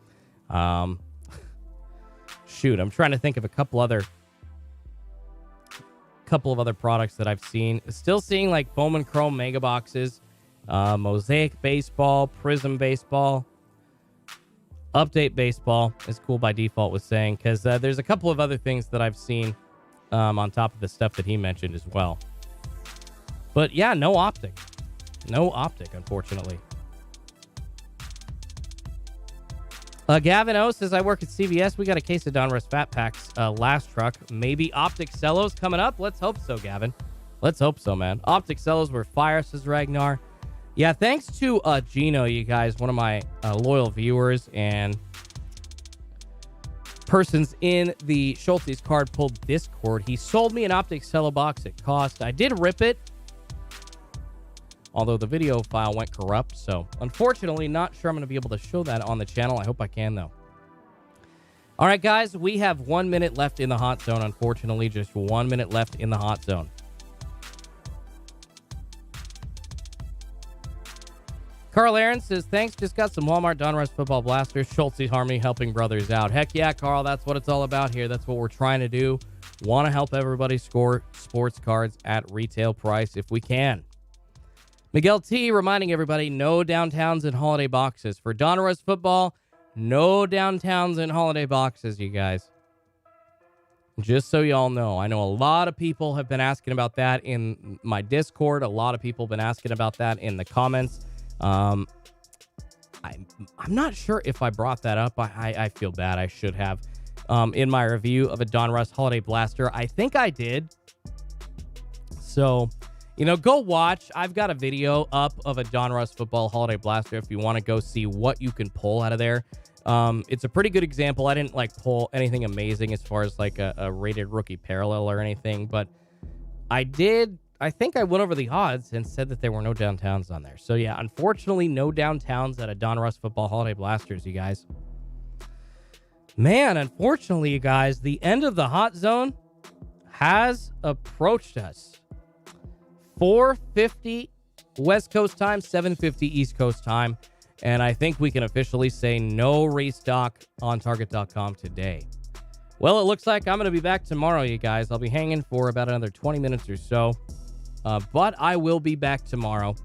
Shoot, I'm trying to think of a couple of other products that I've seen. Still seeing like Bowman Chrome mega boxes, Mosaic baseball, Prism baseball, Update baseball is cool by default was saying, because there's a couple of other things that I've seen on top of the stuff that he mentioned as well. But yeah, no Optic. No Optic, unfortunately. Gavin O says, I work at CVS. We got a case of Donruss Fat Packs last truck. Maybe Optic Cellos coming up? Let's hope so, Gavin. Let's hope so, man. Optic Cellos were fire, says Ragnar. Yeah, thanks to Gino, you guys, one of my loyal viewers and persons in the Schultzy's Card Pulled Discord. He sold me an Optic Cello box at cost. I did rip it, although the video file went corrupt, so unfortunately not sure I'm going to be able to show that on the channel. I hope I can, though. All right, guys, we have 1 minute left in the hot zone. Unfortunately, just 1 minute left in the hot zone. Carl Aaron says, thanks, just got some Walmart Donruss Football Blasters. Schultzy Harmony helping brothers out. Heck yeah, Carl, that's what it's all about here. That's what we're trying to do. Want to help everybody score sports cards at retail price if we can. Miguel T reminding everybody, no downtowns and holiday boxes. For Donruss football, no downtowns and holiday boxes, you guys. Just so y'all know. I know a lot of people have been asking about that in my Discord. A lot of people have been asking about that in the comments. I'm not sure if I brought that up. I feel bad. I should have. In my review of a Donruss Holiday Blaster, I think I did. So, you know, go watch. I've got a video up of a Donruss Football Holiday Blaster if you want to go see what you can pull out of there. It's a pretty good example. I didn't like pull anything amazing as far as like a rated rookie parallel or anything, but I did. I think I went over the odds and said that there were no downtowns on there. So yeah, unfortunately, no downtowns at a Donruss Football Holiday Blasters, you guys. Man, unfortunately, you guys, the end of the hot zone has approached us. 4:50 West Coast time, 7:50 East Coast time. And I think we can officially say no restock on Target.com today. Well, it looks like I'm going to be back tomorrow, you guys. I'll be hanging for about another 20 minutes or so. But I will be back tomorrow,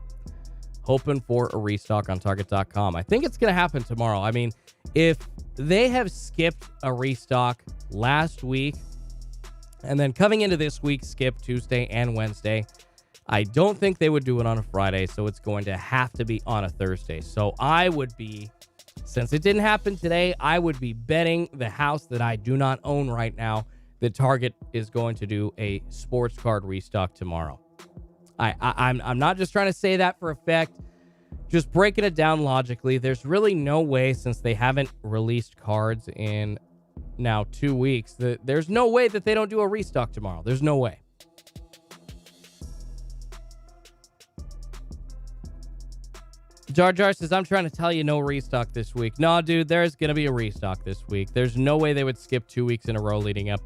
hoping for a restock on Target.com. I think it's going to happen tomorrow. I mean, if they have skipped a restock last week, and then coming into this week, skip Tuesday and Wednesday, I don't think they would do it on a Friday, so it's going to have to be on a Thursday. So I would be, since it didn't happen today, I would be betting the house that I do not own right now that Target is going to do a sports card restock tomorrow. I'm not just trying to say that for effect, just breaking it down logically. There's really no way, since they haven't released cards in now 2 weeks, there's no way that they don't do a restock tomorrow. There's no way. Jar Jar says, I'm trying to tell you no restock this week. No, dude, there's going to be a restock this week. There's no way they would skip 2 weeks in a row leading up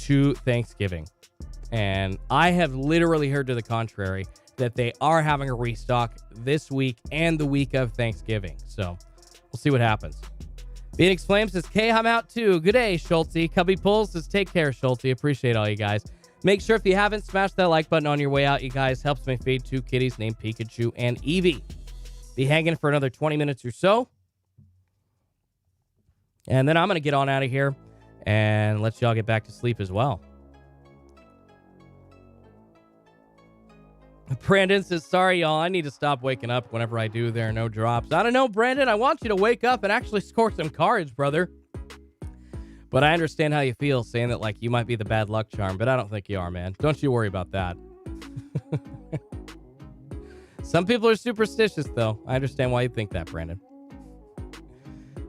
to Thanksgiving. And I have literally heard to the contrary that they are having a restock this week and the week of Thanksgiving. So we'll see what happens. Phoenix Flame says, K, I'm out too. Good day, Schultzy. Cubby Pulls says, take care, Schultzy. Appreciate all you guys. Make sure if you haven't, smash that like button on your way out, you guys. Helps me feed 2 kitties named Pikachu and Eevee. Be hanging for another 20 minutes or so. And then I'm going to get on out of here and let y'all get back to sleep as well. Brandon says, sorry, y'all. I need to stop waking up whenever I do. There are no drops. I don't know, Brandon. I want you to wake up and actually score some cards, brother. But I understand how you feel saying that like you might be the bad luck charm, but I don't think you are, man. Don't you worry about that. Some people are superstitious, though. I understand why you think that, Brandon.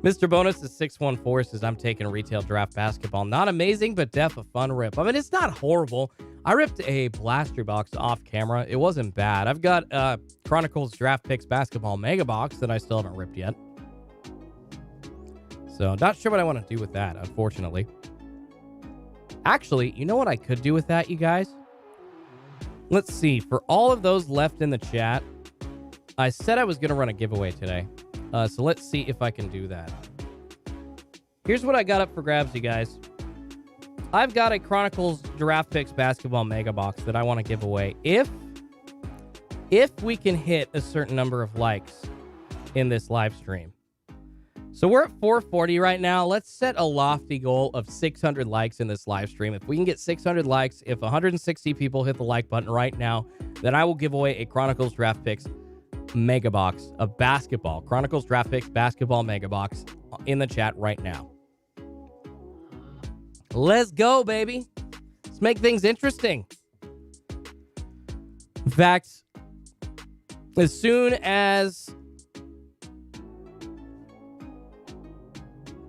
Mr. Bonus is 614 says, I'm taking retail draft basketball. Not amazing, but def a fun rip. I mean, it's not horrible. I ripped a blaster box off camera. It wasn't bad. I've got Chronicles Draft Picks Basketball Mega Box that I still haven't ripped yet. So, not sure what I want to do with that, unfortunately. Actually, you know what I could do with that, you guys? Let's see. For all of those left in the chat, I said I was going to run a giveaway today. So let's see if I can do that. Here's what I got up for grabs, you guys. I've got a Chronicles Draft Picks Basketball Mega Box that I want to give away. If we can hit a certain number of likes in this live stream. So we're at 440 right now. Let's set a lofty goal of 600 likes in this live stream. If we can get 600 likes, if 160 people hit the like button right now, then I will give away a Chronicles Draft Picks Mega Box of basketball. Chronicles Draft Picks Basketball Mega Box in the chat right now. Let's go, baby. Let's make things interesting. In fact, as soon as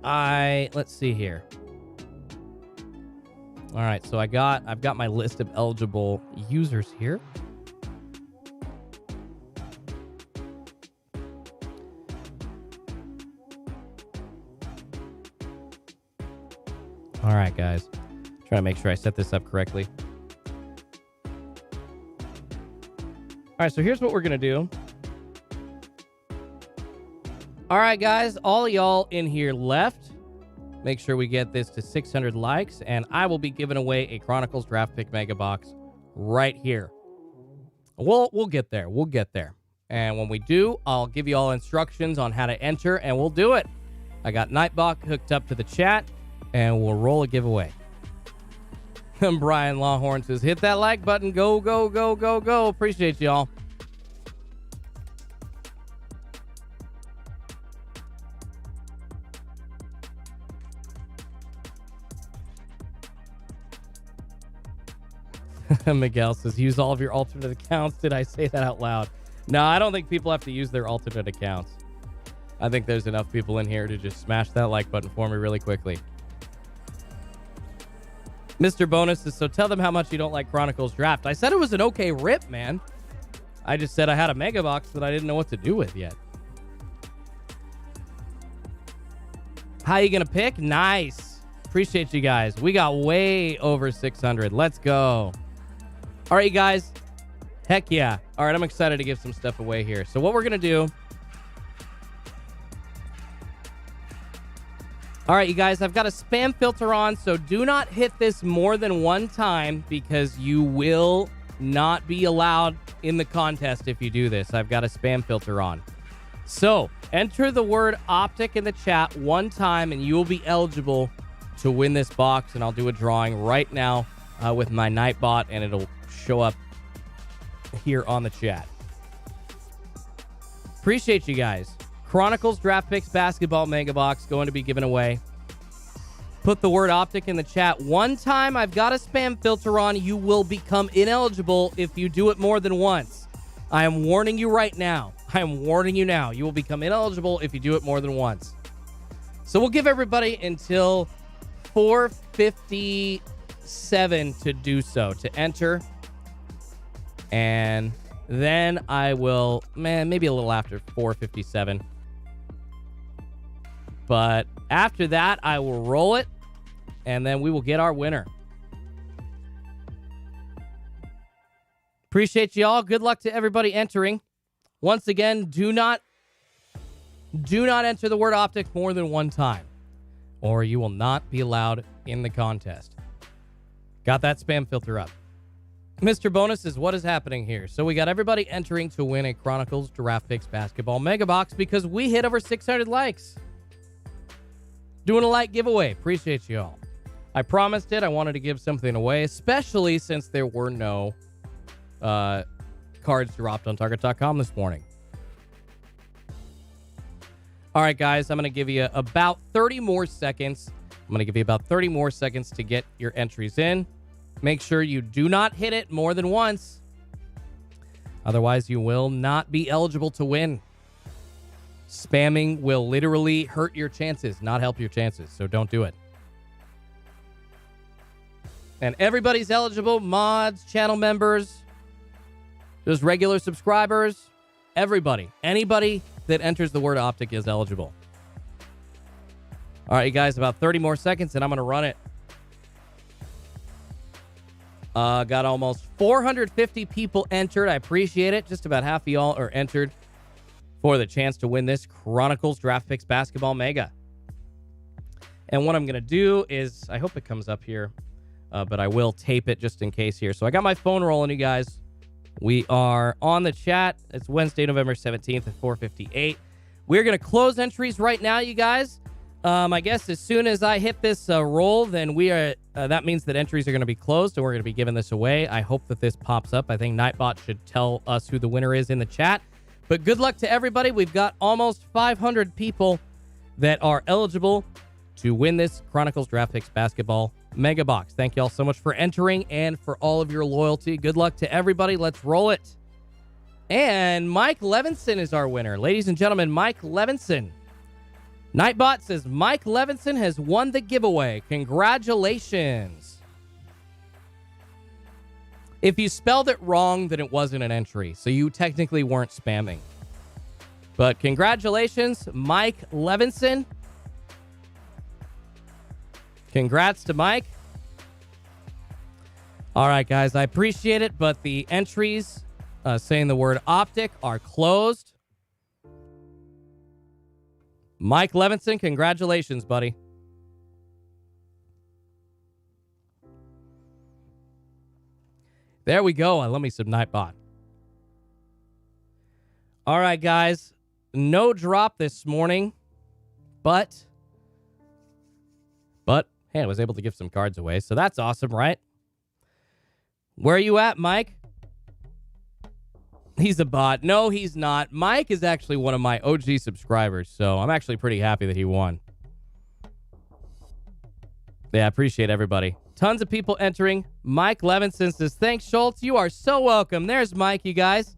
let's see here. All right, so I've got my list of eligible users here. All right, guys. Trying to make sure I set this up correctly. All right, so here's what we're going to do. All right, guys, all y'all in here left. Make sure we get this to 600 likes, and I will be giving away a Chronicles Draft Pick Mega Box right here. We'll get there. We'll get there. And when we do, I'll give you all instructions on how to enter, and we'll do it. I got Nightbot hooked up to the chat, and we'll roll a giveaway. And Brian Lawhorn says, hit that like button. Go, go, go, go, go. Appreciate y'all. Miguel says, use all of your alternate accounts. Did I say that out loud? No, I don't think people have to use their alternate accounts. I think there's enough people in here to just smash that like button for me really quickly. Mr. Bonus says, so tell them how much you don't like Chronicles Draft. I said it was an okay rip, man. I just said I had a mega box that I didn't know what to do with yet. How you going to pick? Nice. Appreciate you guys. We got way over 600. Let's go. All right, you guys. Heck yeah. All right, I'm excited to give some stuff away here. So what we're going to do All right, you guys, I've got a spam filter on, so do not hit this more than one time because you will not be allowed in the contest if you do this. I've got a spam filter on. So enter the word optic in the chat one time and you will be eligible to win this box, and I'll do a drawing right now with my Nightbot, and it'll show up here on the chat. Appreciate you guys. Chronicles Draft Picks Basketball Mega Box going to be given away. Put the word optic in the chat one time. I've got a spam filter on. You will become ineligible if you do it more than once. I am warning you right now. I am warning you now. You will become ineligible if you do it more than once. So we'll give everybody until 4:57 to do so, to enter. And then I will, maybe a little after 4:57. But after that, I will roll it, and then we will get our winner. Appreciate you all. Good luck to everybody entering. Once again, do not enter the word optic more than one time, or you will not be allowed in the contest. Got that spam filter up. Mr. Bonuses, what is happening here? So we got everybody entering to win a Chronicles Draft Picks Basketball Mega Box because we hit over 600 likes. Doing a like giveaway. Appreciate you all. I promised it. I wanted to give something away, especially since there were no cards dropped on Target.com this morning. All right, guys, I'm going to give you about 30 more seconds. I'm going to give you about 30 more seconds to get your entries in. Make sure you do not hit it more than once. Otherwise, you will not be eligible to win. Spamming will literally hurt your chances, not help your chances, so don't do it. And everybody's eligible. Mods, channel members, just regular subscribers, everybody. Anybody that enters the word optic is eligible. All right, you guys, about 30 more seconds, and I'm going to run it. Got almost 450 people entered. I appreciate it. Just about half of y'all are entered for the chance to win this Chronicles Draft Picks Basketball Mega. And what I'm going to do is, I hope it comes up here, but I will tape it just in case here. So I got my phone rolling, you guys. We are on the chat. It's Wednesday, November 17th at 4:58. We're going to close entries right now, you guys. I guess as soon as I hit this roll, then we are. That means that entries are going to be closed, and we're going to be giving this away. I hope that this pops up. I think Nightbot should tell us who the winner is in the chat. But good luck to everybody. We've got almost 500 people that are eligible to win this Chronicles Draft Picks Basketball Mega Box. Thank you all so much for entering and for all of your loyalty. Good luck to everybody. Let's roll it. And Mike Levinson is our winner. Ladies and gentlemen, Mike Levinson. Nightbot says Mike Levinson has won the giveaway. Congratulations. If you spelled it wrong, then it wasn't an entry, so you technically weren't spamming. But congratulations, Mike Levinson. Congrats to Mike. All right, guys, I appreciate it, but the entries saying the word optic are closed. Mike Levinson, congratulations, buddy. There we go. I love me some Nightbot. All right, guys. No drop this morning, but hey, I was able to give some cards away, so that's awesome, right? Where are you at, Mike? He's a bot. No, he's not. Mike is actually one of my OG subscribers, so I'm actually pretty happy that he won. Yeah, I appreciate everybody. Tons of people entering. Mike Levinson says, thanks, Schultz. You are so welcome. There's Mike, you guys.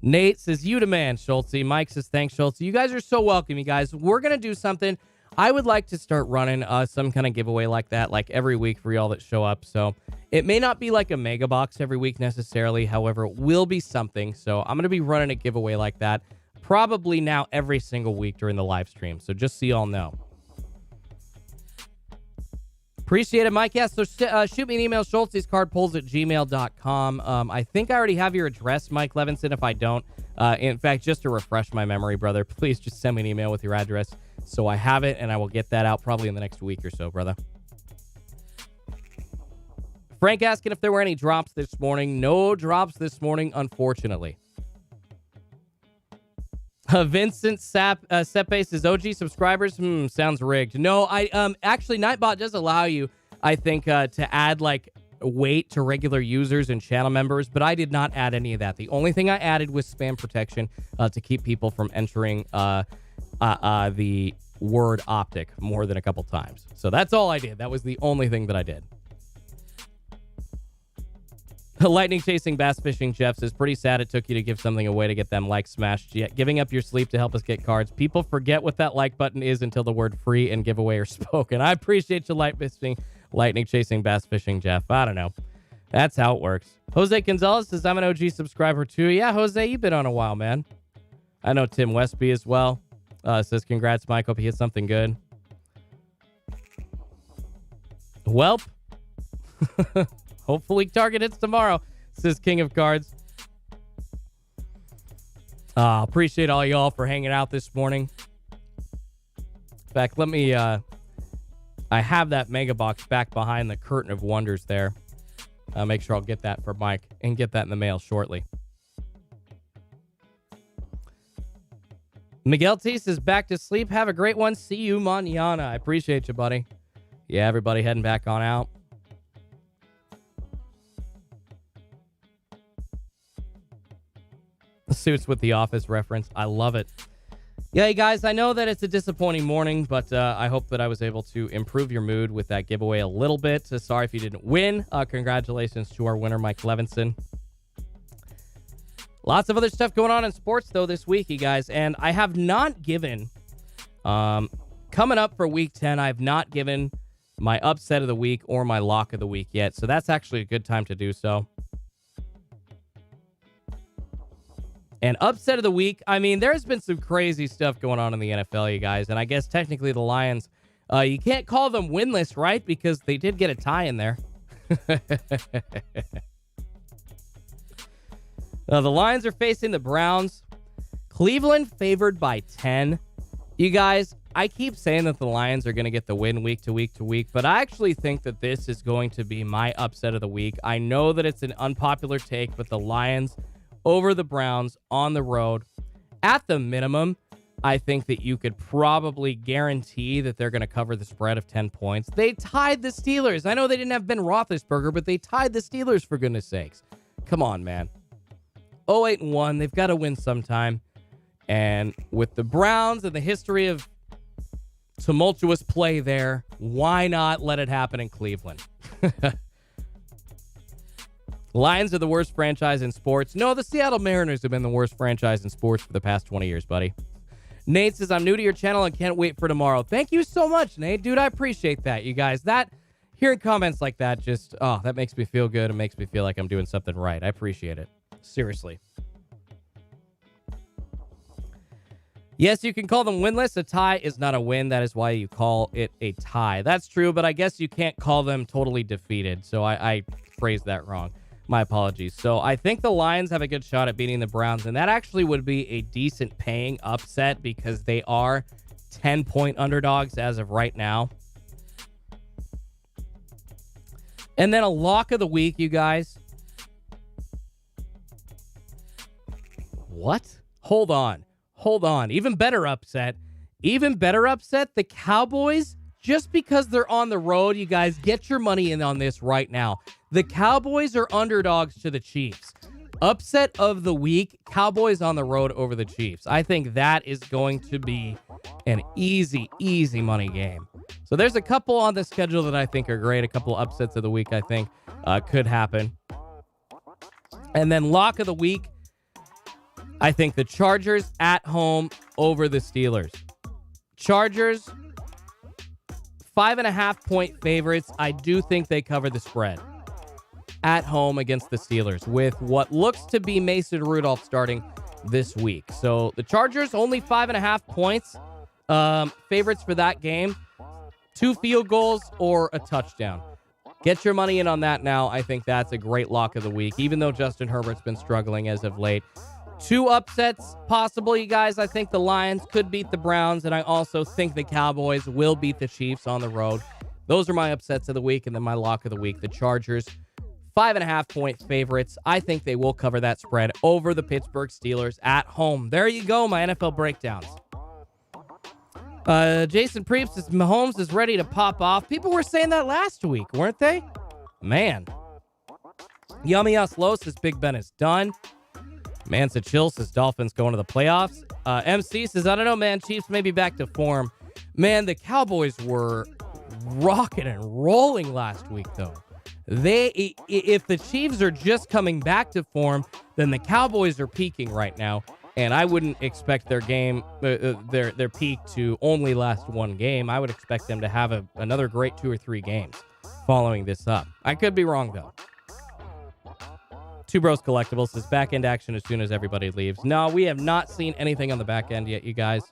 Nate says, you demand, Schultzy. Mike says, thanks, Schultzy. You guys are so welcome, you guys. We're going to do something. I would like to start running some kind of giveaway like that, like every week for y'all that show up. So it may not be like a mega box every week necessarily. However, it will be something. So I'm going to be running a giveaway like that probably now every single week during the live stream. So just so y'all know. Appreciate it, Mike. Yeah, so shoot me an email, schultzyscardpulls@gmail.com. I think I already have your address, Mike Levinson. If I don't, in fact, just to refresh my memory, brother, please just send me an email with your address. So I have it, and I will get that out probably in the next week or so, brother. Frank asking if there were any drops this morning. No drops this morning, unfortunately. Vincent Sepe says, OG subscribers? Sounds rigged. No, actually, Nightbot does allow you, I think, to add, like, weight to regular users and channel members, but I did not add any of that. The only thing I added was spam protection to keep people from entering the word optic more than a couple times. So that's all I did. That was the only thing that I did. Lightning Chasing Bass Fishing Jeff says, pretty sad it took you to give something away to get them likes smashed. Yet giving up your sleep to help us get cards. People forget what that like button is until the word free and giveaway are spoken. I appreciate you Lightning Chasing Bass Fishing Jeff. I don't know. That's how it works. Jose Gonzalez says, I'm an OG subscriber too. Yeah, Jose, you've been on a while, man. I know Tim Westby as well. Says, congrats, Mike. Hope he hit something good. Welp. Hopefully target hits tomorrow, says King of Cards. Appreciate all y'all for hanging out this morning. In fact, let me... I have that mega box back behind the curtain of wonders there. Make sure I'll get that for Mike and get that in the mail shortly. Miguel T says, back to sleep. Have a great one. See you mañana. I appreciate you, buddy. Yeah, everybody heading back on out. Suits with the Office reference. I love it. Yeah, hey guys, I know that it's a disappointing morning, but I hope that I was able to improve your mood with that giveaway a little bit. Sorry if you didn't win. Congratulations to our winner, Mike Levinson. Lots of other stuff going on in sports, though, this week, you guys. And I have not given, coming up for week 10, I have not given my upset of the week or my lock of the week yet. So that's actually a good time to do so. And upset of the week, I mean, there's been some crazy stuff going on in the NFL, you guys. And I guess technically the Lions, you can't call them winless, right? Because they did get a tie in there. The Lions are facing the Browns. Cleveland favored by 10. You guys, I keep saying that the Lions are going to get the win week to week to week, but I actually think that this is going to be my upset of the week. I know that it's an unpopular take, but the Lions over the Browns on the road. At the minimum, I think that you could probably guarantee that they're going to cover the spread of 10 points. They tied the Steelers. I know they didn't have Ben Roethlisberger, but they tied the Steelers, for goodness sakes. Come on, man. 0-8-1. They've got to win sometime. And with the Browns and the history of tumultuous play there, why not let it happen in Cleveland? Lions are the worst franchise in sports. No, the Seattle Mariners have been the worst franchise in sports for the past 20 years, buddy. Nate says, I'm new to your channel and can't wait for tomorrow. Thank you so much, Nate. Dude, I appreciate that, you guys. Hearing comments like that just, that makes me feel good. It makes me feel like I'm doing something right. I appreciate it. Seriously. Yes, you can call them winless. A tie is not a win. That is why you call it a tie. That's true, but I guess you can't call them totally defeated. So I phrased that wrong. My apologies. So I think the Lions have a good shot at beating the Browns, and that actually would be a decent paying upset because they are 10-point underdogs as of right now. And then a lock of the week, you guys. What? Hold on. Even better upset. The Cowboys, just because they're on the road, you guys, get your money in on this right now. The Cowboys are underdogs to the Chiefs. Upset of the week, Cowboys on the road over the Chiefs. I think that is going to be an easy money game. So there's a couple on the schedule that I think are great. A couple upsets of the week I think could happen. And then lock of the week, I think the Chargers at home over the Steelers. Chargers, 5.5-point favorites. I do think they cover the spread at home against the Steelers with what looks to be Mason Rudolph starting this week. So the Chargers only 5.5 points. Favorites for that game, 2 field goals or a touchdown. Get your money in on that now. I think that's a great lock of the week, even though Justin Herbert's been struggling as of late. 2 upsets possible, you guys. I think the Lions could beat the Browns, and I also think the Cowboys will beat the Chiefs on the road. Those are my upsets of the week, and then my lock of the week, the Chargers. 5.5-point favorites. I think they will cover that spread over the Pittsburgh Steelers at home. There you go, my NFL breakdowns. Jason Preeps says Mahomes is ready to pop off. People were saying that last week, weren't they? Man. Yummy Oslo says Big Ben is done. Mansa Chill says Dolphins going to the playoffs. MC says, I don't know, man. Chiefs may be back to form. Man, the Cowboys were rocking and rolling last week, though. If the Chiefs are just coming back to form, then the Cowboys are peaking right now. And I wouldn't expect their game, their peak to only last one game. I would expect them to have another great 2 or 3 games following this up. I could be wrong, though. Two Bros Collectibles says back end action as soon as everybody leaves. No, we have not seen anything on the back end yet, you guys.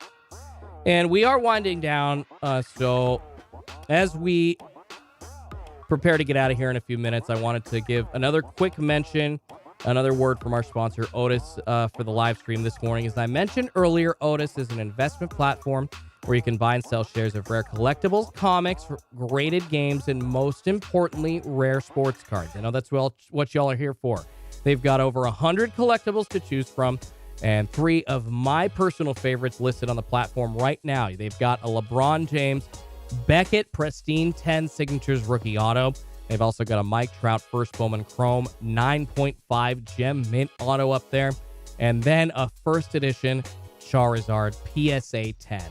And we are winding down. So as we prepare to get out of here in a few minutes, I wanted to give another quick mention, another word from our sponsor, Otis, for the live stream this morning. As I mentioned earlier, Otis is an investment platform where you can buy and sell shares of rare collectibles, comics, graded games, and most importantly, rare sports cards. I know that's what y'all are here for. They've got over 100 collectibles to choose from, and 3 of my personal favorites listed on the platform right now. They've got a LeBron James Beckett Pristine 10 Signatures Rookie Auto. They've also got a Mike Trout First Bowman Chrome 9.5 Gem Mint Auto up there, and then a first edition Charizard PSA 10.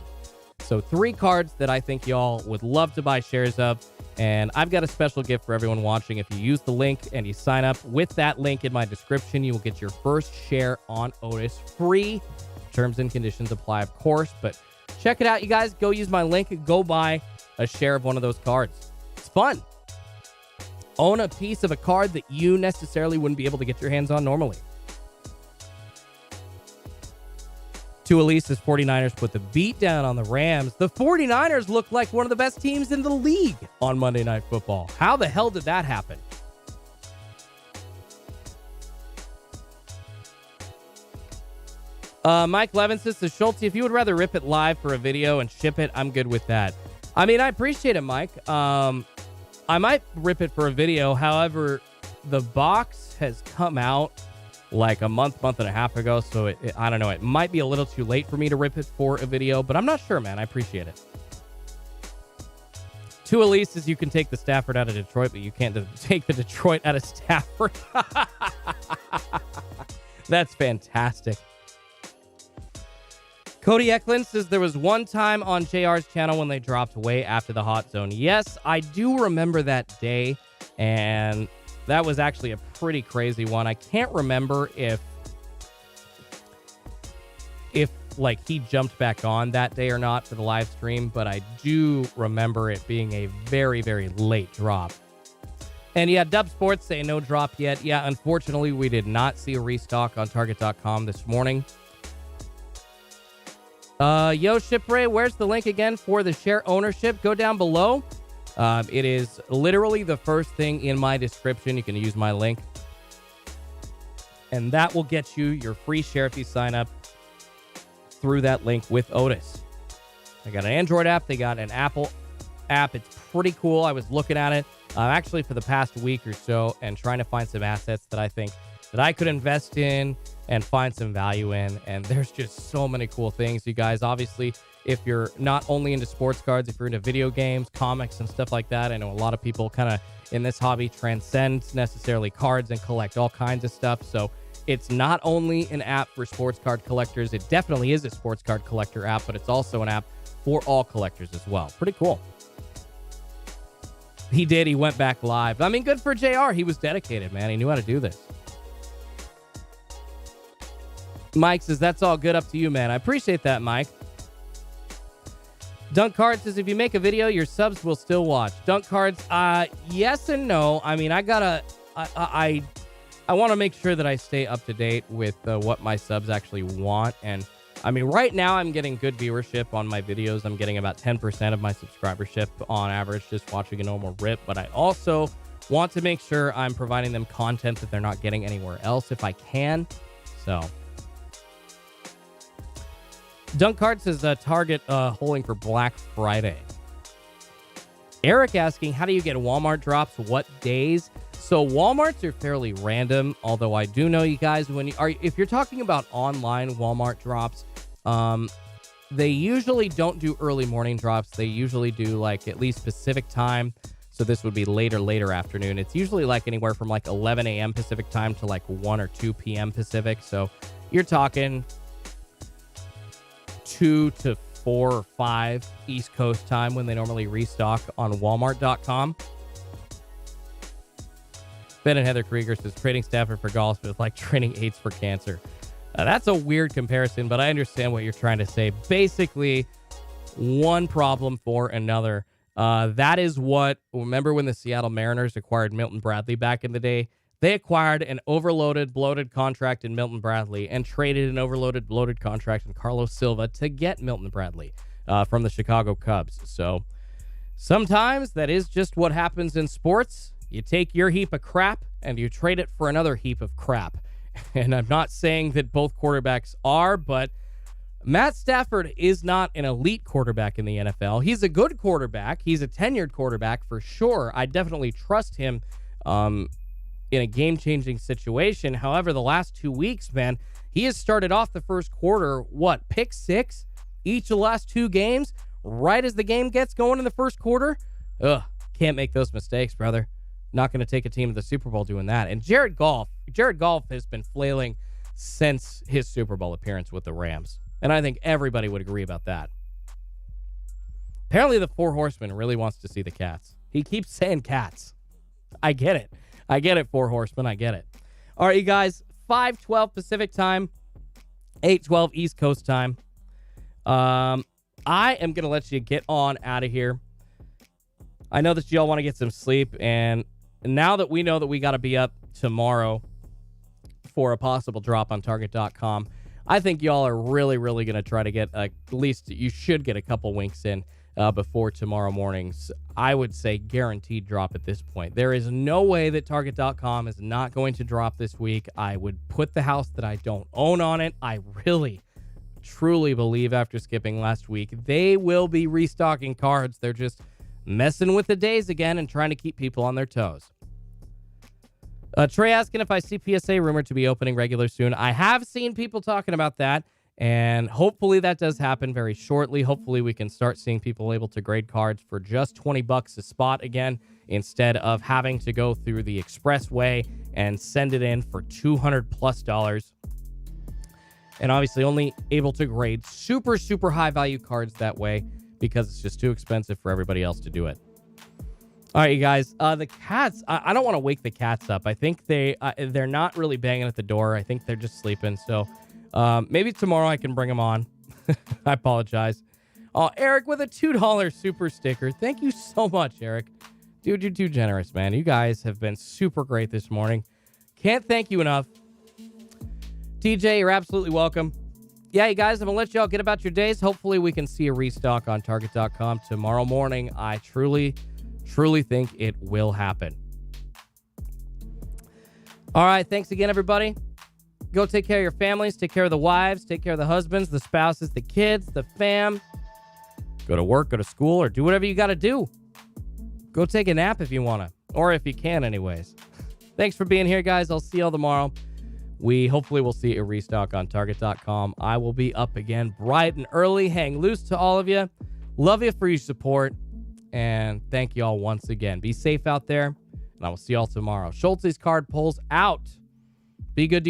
So 3 cards that I think y'all would love to buy shares of. And I've got a special gift for everyone watching. If you use the link and you sign up with that link in my description, you will get your first share on Otis free. Terms and conditions apply, of course. But check it out, you guys. Go use my link. Go buy a share of one of those cards. It's fun. Own a piece of a card that you necessarily wouldn't be able to get your hands on normally. To Elise's 49ers put the beat down on the Rams. The 49ers look like one of the best teams in the league on Monday Night Football. How the hell did that happen? Mike Levinson says, Schultzy, if you would rather rip it live for a video and ship it, I'm good with that. I mean, I appreciate it, Mike. I might rip it for a video. However, the box has come out like a month and a half ago, so I don't know. It might be a little too late for me to rip it for a video, but I'm not sure, man. I appreciate it. To Elise says you can take the Stafford out of Detroit, but you can't take the Detroit out of Stafford. That's fantastic. Cody Eklund says there was one time on JR's channel when they dropped way after the hot zone. Yes, I do remember that day, and that was actually a pretty crazy one. I can't remember if like he jumped back on that day or not for the live stream, but I do remember it being a very, very late drop. And yeah, Dub Sports say no drop yet. Yeah, unfortunately, we did not see a restock on Target.com this morning. Yo, Shipray, where's the link again for the share ownership? Go down below. It is literally the first thing in my description. You can use my link. And that will get you your free share if you sign up through that link with Otis. They got an Android app. They got an Apple app. It's pretty cool. I was looking at it actually for the past week or so and trying to find some assets that I think that I could invest in and find some value in. And there's just so many cool things, you guys. Obviously, if you're not only into sports cards, if you're into video games, comics, and stuff like that, I know a lot of people kind of in this hobby transcend necessarily cards and collect all kinds of stuff. So it's not only an app for sports card collectors. It definitely is a sports card collector app, but it's also an app for all collectors as well. Pretty cool. He went back live. I mean, good for JR. He was dedicated, man. He knew how to do this. Mike says, that's all good, up to you, man. I appreciate that, Mike. Dunk Card says, if you make a video, your subs will still watch. Dunk Cards, yes and no. I mean, I want to make sure that I stay up to date with what my subs actually want. And I mean, right now I'm getting good viewership on my videos. I'm getting about 10% of my subscribership on average just watching a normal rip. But I also want to make sure I'm providing them content that they're not getting anywhere else if I can. So Dunk Cards is Target holding for Black Friday. Eric asking, how do you get Walmart drops? What days? So Walmarts are fairly random, although I do know you guys, if you're talking about online Walmart drops, they usually don't do early morning drops. They usually do like at least Pacific time. So this would be later afternoon. It's usually like anywhere from like 11 a.m. Pacific time to like 1 or 2 p.m. Pacific. So you're talking 2 to 4 or 5 East Coast time when they normally restock on Walmart.com. Ben and Heather Krieger says trading Stafford for golf is like trading AIDS for cancer. That's a weird comparison, but I understand what you're trying to say. Basically, one problem for another. That is what, remember when the Seattle Mariners acquired Milton Bradley back in the day? They acquired an overloaded, bloated contract in Milton Bradley and traded an overloaded, bloated contract in Carlos Silva to get Milton Bradley from the Chicago Cubs. So sometimes that is just what happens in sports. You take your heap of crap and you trade it for another heap of crap. And I'm not saying that both quarterbacks are, but Matt Stafford is not an elite quarterback in the NFL. He's a good quarterback. He's a tenured quarterback for sure. I definitely trust him in a game-changing situation. However, the last 2 weeks, man, he has started off the first quarter, pick 6 each of the last 2 games, right as the game gets going in the first quarter. Ugh, can't make those mistakes, brother. Not going to take a team to the Super Bowl doing that. And Jared Goff has been flailing since his Super Bowl appearance with the Rams. And I think everybody would agree about that. Apparently the Four Horsemen really wants to see the Cats. He keeps saying Cats. I get it, Four Horsemen. I get it. All right, you guys. 5:12 Pacific time. 8:12 East Coast time. I am going to let you get on out of here. I know that y'all want to get some sleep. And now that we know that we got to be up tomorrow for a possible drop on Target.com, I think y'all are really, really going to try to get at least you should get a couple winks in before tomorrow morning's, I would say, guaranteed drop at this point. There is no way that Target.com is not going to drop this week. I would put the house that I don't own on it. I really, truly believe after skipping last week, they will be restocking cards. They're just messing with the days again and trying to keep people on their toes. Trey asking if I see PSA rumored to be opening regular soon. I have seen people talking about that, and hopefully that does happen very shortly. Hopefully we can start seeing people able to grade cards for just $20 a spot again, instead of having to go through the expressway and send it in for $200+. And obviously only able to grade super, super high value cards that way because it's just too expensive for everybody else to do it. All right, you guys. The cats, I don't want to wake the cats up. I think they're not really banging at the door. I think they're just sleeping. So maybe tomorrow I can bring them on. I apologize. Oh, Eric with a $2 super sticker. Thank you so much, Eric. Dude, you're too generous, man. You guys have been super great this morning. Can't thank you enough. TJ, you're absolutely welcome. Yeah, you guys, I'm going to let y'all get about your days. Hopefully we can see a restock on Target.com tomorrow morning. I truly think it will happen. All right, thanks again, everybody. Go take care of your families, take care of the wives, take care of the husbands, the spouses, the kids, the fam. Go to work, go to school, or do whatever you got to do. Go take a nap if you want to, or if you can anyways. Thanks for being here, guys. I'll see y'all tomorrow. We hopefully will see a restock on Target.com. I will be up again bright and early. Hang loose to all of you. Love you for your support. And thank you all once again. Be safe out there. And I will see y'all tomorrow. Schultzy's card pulls out. Be good to you.